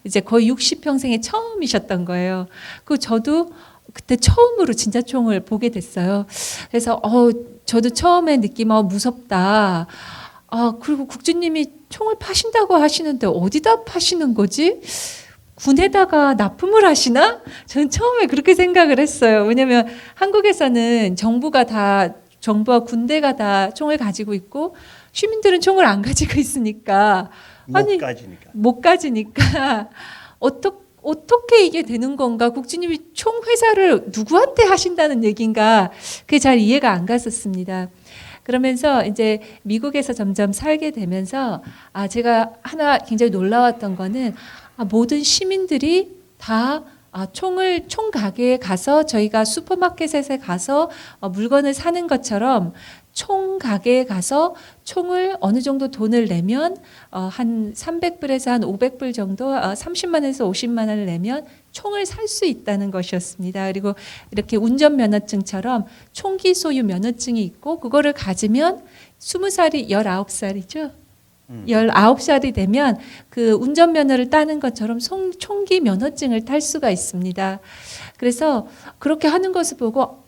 이제 거의 60평생에 처음이셨던 거예요. 그 저도 그때 처음으로 진짜 총을 보게 됐어요. 그래서 저도 처음에 느낌 무섭다. 그리고 국주님이 총을 파신다고 하시는데 어디다 파시는 거지? 군에다가 납품을 하시나? 저는 처음에 그렇게 생각을 했어요. 왜냐하면 한국에서는 정부와 군대가 다 총을 가지고 있고 시민들은 총을 안 가지고 있으니까 못 가지니까 어떻게 이게 되는 건가? 국주님이 총 회사를 누구한테 하신다는 얘기인가? 그게 잘 이해가 안 갔었습니다. 그러면서 이제 미국에서 점점 살게 되면서 제가 하나 굉장히 놀라웠던 거는 모든 시민들이 다 총 가게에 가서 저희가 슈퍼마켓에 가서 물건을 사는 것처럼 총 가게에 가서 총을 어느 정도 돈을 내면 한 300불에서 한 500불 정도 30만에서 50만 원을 내면 총을 살 수 있다는 것이었습니다. 그리고 이렇게 운전면허증처럼 총기 소유 면허증이 있고 그거를 가지면 20살이 19살이죠. 19살이 되면 그 운전면허를 따는 것처럼 총기 면허증을 탈 수가 있습니다. 그래서 그렇게 하는 것을 보고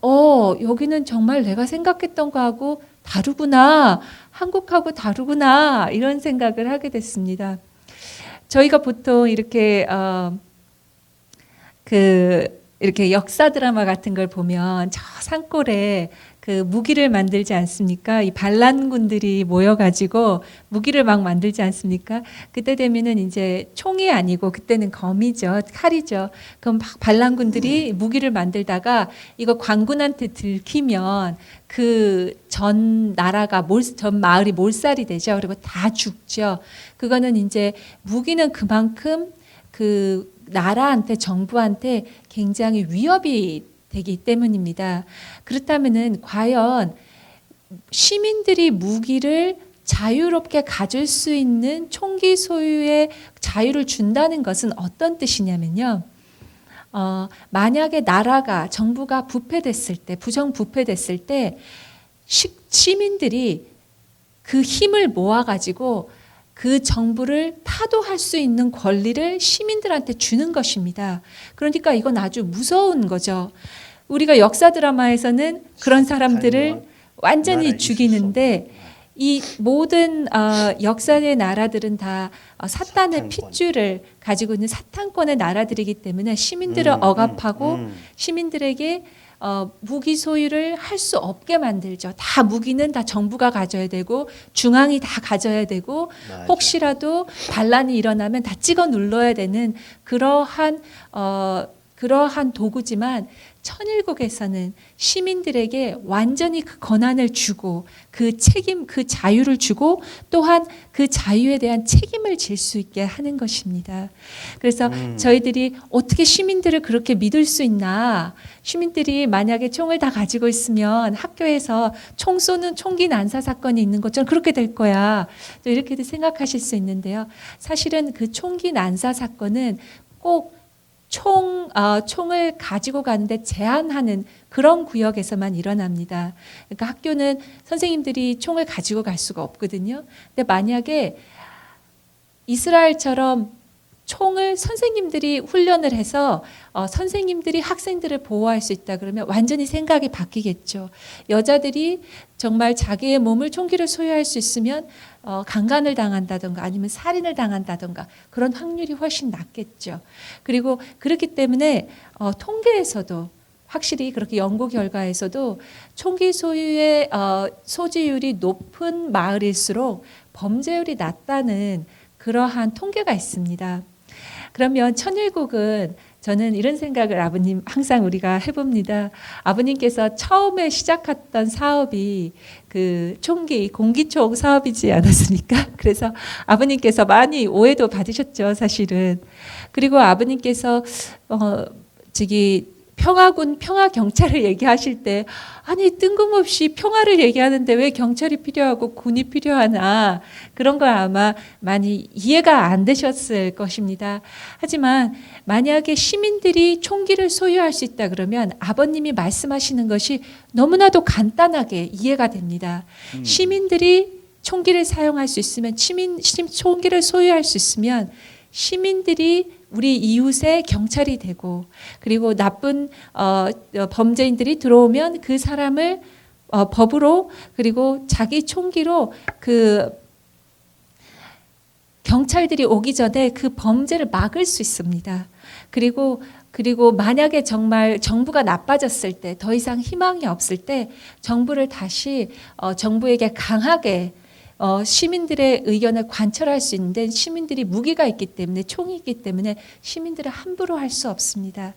여기는 정말 내가 생각했던 거하고 다르구나. 한국하고 다르구나. 이런 생각을 하게 됐습니다. 저희가 보통 이렇게 이렇게 역사 드라마 같은 걸 보면 저 산골에 그 무기를 만들지 않습니까? 이 반란군들이 모여가지고 무기를 막 만들지 않습니까? 그때 되면은 이제 총이 아니고 그때는 검이죠, 칼이죠. 그럼 막 반란군들이 무기를 만들다가 이거 관군한테 들키면 그 전 마을이 몰살이 되죠. 그리고 다 죽죠. 그거는 이제 무기는 그만큼 그 나라한테 정부한테 굉장히 위협이 되기 때문입니다. 그렇다면은 과연 시민들이 무기를 자유롭게 가질 수 있는 총기 소유의 자유를 준다는 것은 어떤 뜻이냐면요. 만약에 정부가 부정부패됐을 때 시민들이 그 힘을 모아가지고 그 정부를 타도할 수 있는 권리를 시민들한테 주는 것입니다. 그러니까 이건 아주 무서운 거죠. 우리가 역사 드라마에서는 그런 사람들을 완전히 죽이는데 이 모든 역사의 나라들은 다 사탄의 핏줄을 가지고 있는 사탄권의 나라들이기 때문에 시민들을 억압하고 시민들에게 무기 소유를 할 수 없게 만들죠. 다 무기는 다 정부가 가져야 되고 중앙이 다 가져야 되고 혹시라도 반란이 일어나면 다 찍어 눌러야 되는 그러한 도구지만 천일국에서는 시민들에게 완전히 그 권한을 주고 그 자유를 주고 또한 그 자유에 대한 책임을 질 수 있게 하는 것입니다. 그래서 저희들이 어떻게 시민들을 그렇게 믿을 수 있나? 시민들이 만약에 총을 다 가지고 있으면 학교에서 총 쏘는 총기 난사 사건이 있는 것처럼 그렇게 될 거야. 또 이렇게도 생각하실 수 있는데요. 사실은 그 총기 난사 사건은 꼭 총을 가지고 가는데 제한하는 그런 구역에서만 일어납니다. 그러니까 학교는 선생님들이 총을 가지고 갈 수가 없거든요. 근데 만약에 이스라엘처럼 총을 선생님들이 훈련을 해서 선생님들이 학생들을 보호할 수 있다 그러면 완전히 생각이 바뀌겠죠. 여자들이 정말 자기의 몸을 총기를 소유할 수 있으면 강간을 당한다든가 아니면 살인을 당한다든가 그런 확률이 훨씬 낮겠죠. 그리고 그렇기 때문에 통계에서도 확실히 그렇게 연구 결과에서도 총기 소유의 소지율이 높은 마을일수록 범죄율이 낮다는 그러한 통계가 있습니다. 그러면 천일국은 저는 이런 생각을 아버님 항상 우리가 해봅니다. 아버님께서 처음에 시작했던 사업이 그 총기 공기총 사업이지 않았습니까? 그래서 아버님께서 많이 오해도 받으셨죠, 사실은. 그리고 아버님께서 평화군 평화경찰을 얘기하실 때 아니 뜬금없이 평화를 얘기하는데 왜 경찰이 필요하고 군이 필요하나 그런 걸 아마 많이 이해가 안 되셨을 것입니다. 하지만 만약에 시민들이 총기를 소유할 수 있다 그러면 아버님이 말씀하시는 것이 너무나도 간단하게 이해가 됩니다. 시민들이 총기를 사용할 수 있으면 총기를 소유할 수 있으면 시민들이 우리 이웃의 경찰이 되고 그리고 나쁜 범죄인들이 들어오면 그 사람을 법으로 그리고 자기 총기로 그 경찰들이 오기 전에 그 범죄를 막을 수 있습니다. 그리고 만약에 정말 정부가 나빠졌을 때 더 이상 희망이 없을 때 정부를 다시 정부에게 강하게 시민들의 의견을 관철할 수 있는데 시민들이 무기가 있기 때문에 총이 있기 때문에 시민들을 함부로 할 수 없습니다.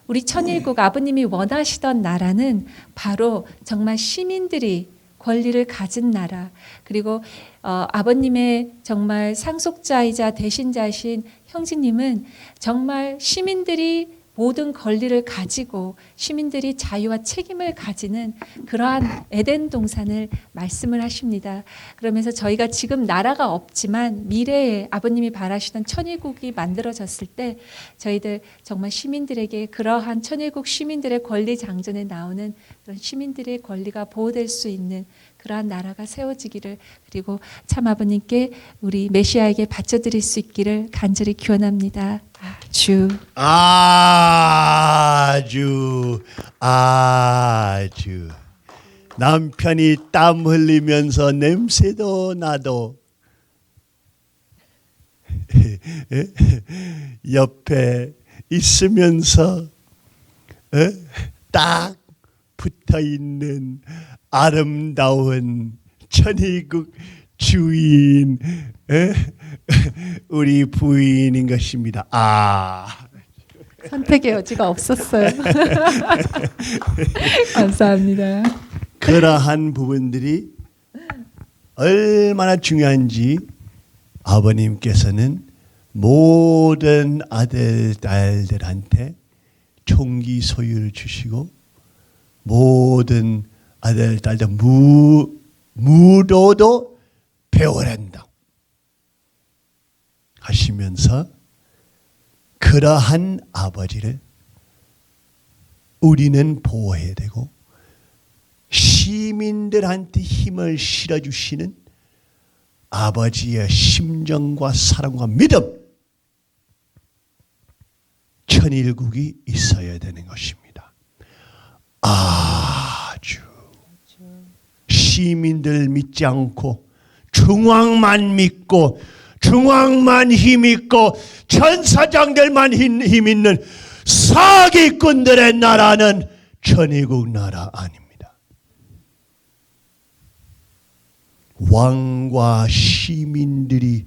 우리 천일국 아버님이 원하시던 나라는 바로 정말 시민들이 권리를 가진 나라 그리고 아버님의 정말 상속자이자 대신자이신 형제님은 정말 시민들이 모든 권리를 가지고 시민들이 자유와 책임을 가지는 그러한 에덴 동산을 말씀을 하십니다. 그러면서 저희가 지금 나라가 없지만 미래에 아버님이 바라시던 천일국이 만들어졌을 때 저희들 정말 시민들에게 그러한 천일국 시민들의 권리 장전에 나오는 그런 시민들의 권리가 보호될 수 있는 그러한 나라가 세워지기를 그리고 참 아버님께 우리 메시아에게 바쳐드릴 수 있기를 간절히 기원합니다. 아주 남편이 땀 흘리면서 냄새도 나도 옆에 있으면서 딱 붙어 있는 아름다운 천일국 주인 우리 부인인 것입니다. 선택의 여지가 없었어요. 감사합니다. 그러한 부분들이 얼마나 중요한지 아버님께서는 모든 딸들한테 총기 소유를 주시고 모든 딸들 무도도 배워란다 하시면서 그러한 아버지를 우리는 보호해야 되고 시민들한테 힘을 실어주시는 아버지의 심정과 사랑과 믿음 천일국이 있어야 되는 것입니다. 아주 시민들 믿지 않고 중앙만 믿고 중앙만 힘 있고 천사장들만 힘 있는 사기꾼들의 나라는 천일국 나라 아닙니다. 왕과 시민들이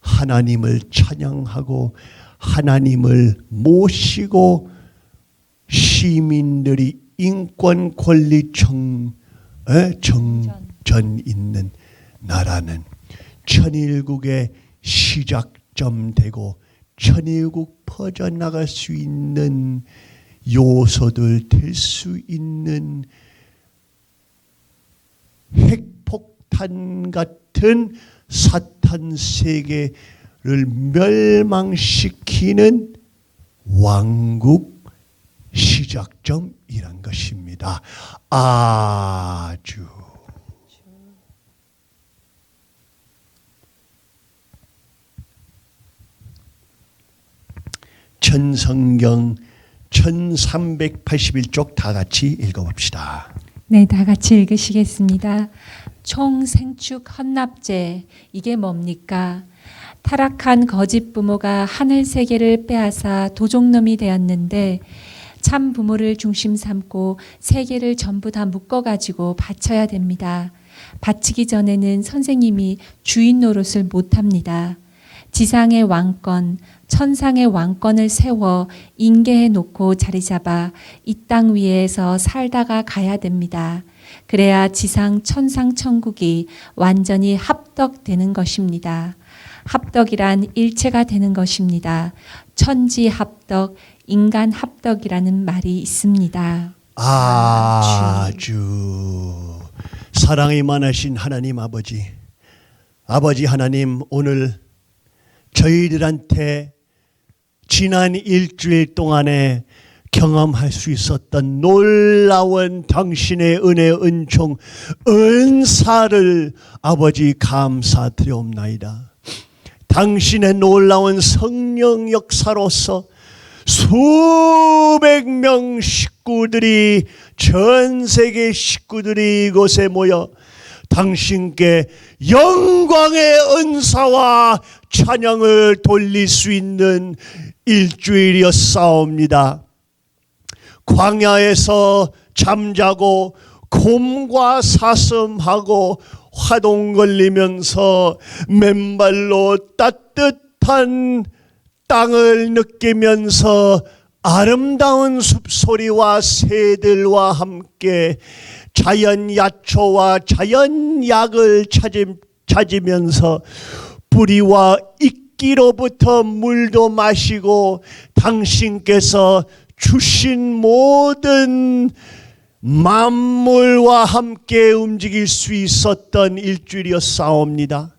하나님을 찬양하고 하나님을 모시고 시민들이 인권 권리 정전 있는 나라는 천일국의 시작점 되고 천일국 퍼져나갈 수 있는 요소들 될 수 있는 핵폭탄 같은 사탄 세계를 멸망시키는 왕국 시작점이란 것입니다. 아주 전성경 1381쪽 다 같이 읽어봅시다. 네, 다 같이 읽으시겠습니다. 총생축 헌납제, 이게 뭡니까? 타락한 거짓 부모가 하늘 세계를 빼앗아 도적놈이 되었는데 참 부모를 중심 삼고 세계를 전부 다 묶어가지고 바쳐야 됩니다. 바치기 전에는 선생님이 주인 노릇을 못합니다. 지상의 왕권, 천상의 왕권을 세워 인계해 놓고 자리 잡아 이 땅 위에서 살다가 가야 됩니다. 그래야 지상 천상 천국이 완전히 합덕되는 것입니다. 합덕이란 일체가 되는 것입니다. 천지 합덕, 인간 합덕이라는 말이 있습니다. 아주 사랑이 많으신 하나님 아버지, 아버지 하나님, 오늘 저희들한테 지난 일주일 동안에 경험할 수 있었던 놀라운 당신의 은혜, 은총, 은사를 아버지 감사드려옵나이다. 당신의 놀라운 성령 역사로서 수백 명 식구들이, 전 세계 식구들이 이곳에 모여 당신께 영광의 은사와 찬양을 돌릴 수 있는 일주일이었사옵니다. 광야에서 잠자고 곰과 사슴하고 화동 걸리면서 맨발로 따뜻한 땅을 느끼면서 아름다운 숲소리와 새들과 함께 자연 야초와 자연 약을 찾으면서 뿌리와 이끼로부터 물도 마시고 당신께서 주신 모든 만물과 함께 움직일 수 있었던 일주일이었사옵니다.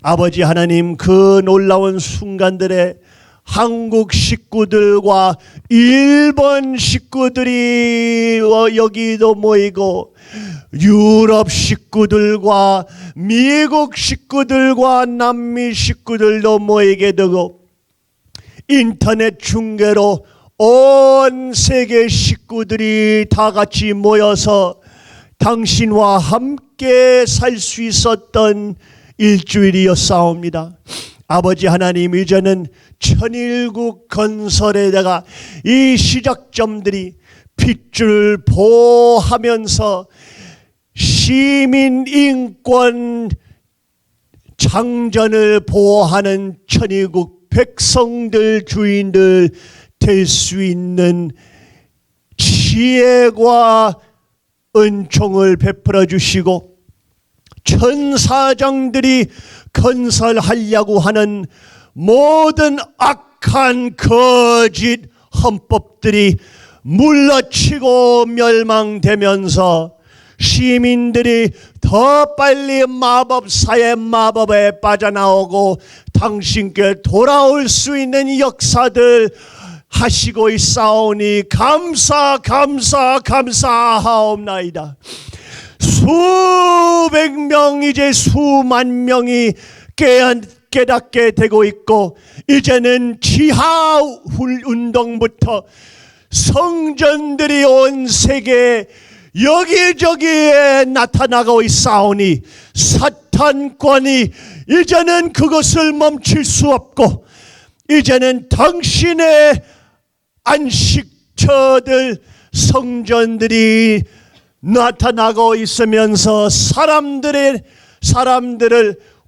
아버지 하나님, 그 놀라운 순간들에 한국 식구들과 일본 식구들이 여기도 모이고 유럽 식구들과 미국 식구들과 남미 식구들도 모이게 되고 인터넷 중계로 온 세계 식구들이 다 같이 모여서 당신과 함께 살 수 있었던 일주일이었사옵니다. 아버지 하나님, 이제는 천일국 건설에다가 이 시작점들이 핏줄 보호하면서 시민 인권 창전을 보호하는 천일국 백성들, 주인들 될 수 있는 지혜와 은총을 베풀어 주시고, 천사장들이 건설하려고 하는 모든 악한 거짓 헌법들이 물러치고 멸망되면서 시민들이 더 빨리 마법사의 마법에 빠져나오고 당신께 돌아올 수 있는 역사들 하시고 있사오니 감사하옵나이다. 수백 명, 이제 수만 명이 깨닫게 되고 있고, 이제는 지하운동부터 성전들이 온 세계 여기저기에 나타나고 있사오니 사탄권이 이제는 그것을 멈출 수 없고, 이제는 당신의 안식처들, 성전들이 나타나고 있으면서 사람들을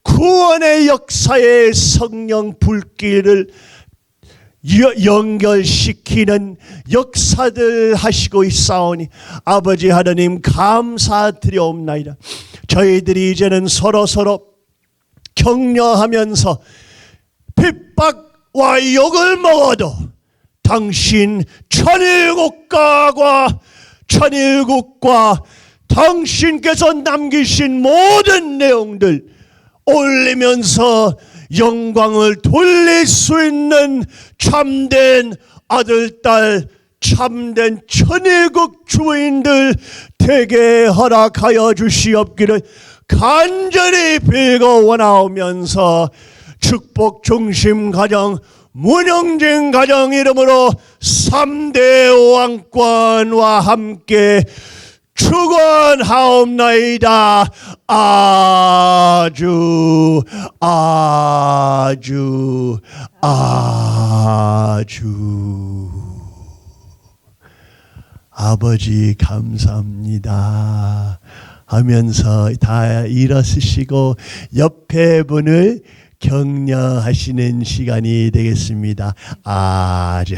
구원의 역사의 성령 불길을 연결시키는 역사들 하시고 있사오니 아버지 하나님 감사드려옵나이다. 저희들이 이제는 서로 격려하면서 핍박과 욕을 먹어도 당신 천일국과 당신께서 남기신 모든 내용들 올리면서 영광을 돌릴 수 있는 참된 아들, 딸, 참된 천일국 주인들 되게 허락하여 주시옵기를 간절히 빌고 원하오면서 축복 중심 가정 문영진 가정 이름으로 3대 왕권과 함께 축원하옵나이다. 아주 아주 아주. 아버지 감사합니다 하면서 다 일어서시고 옆에 분을 격려하시는 시간이 되겠습니다. 아주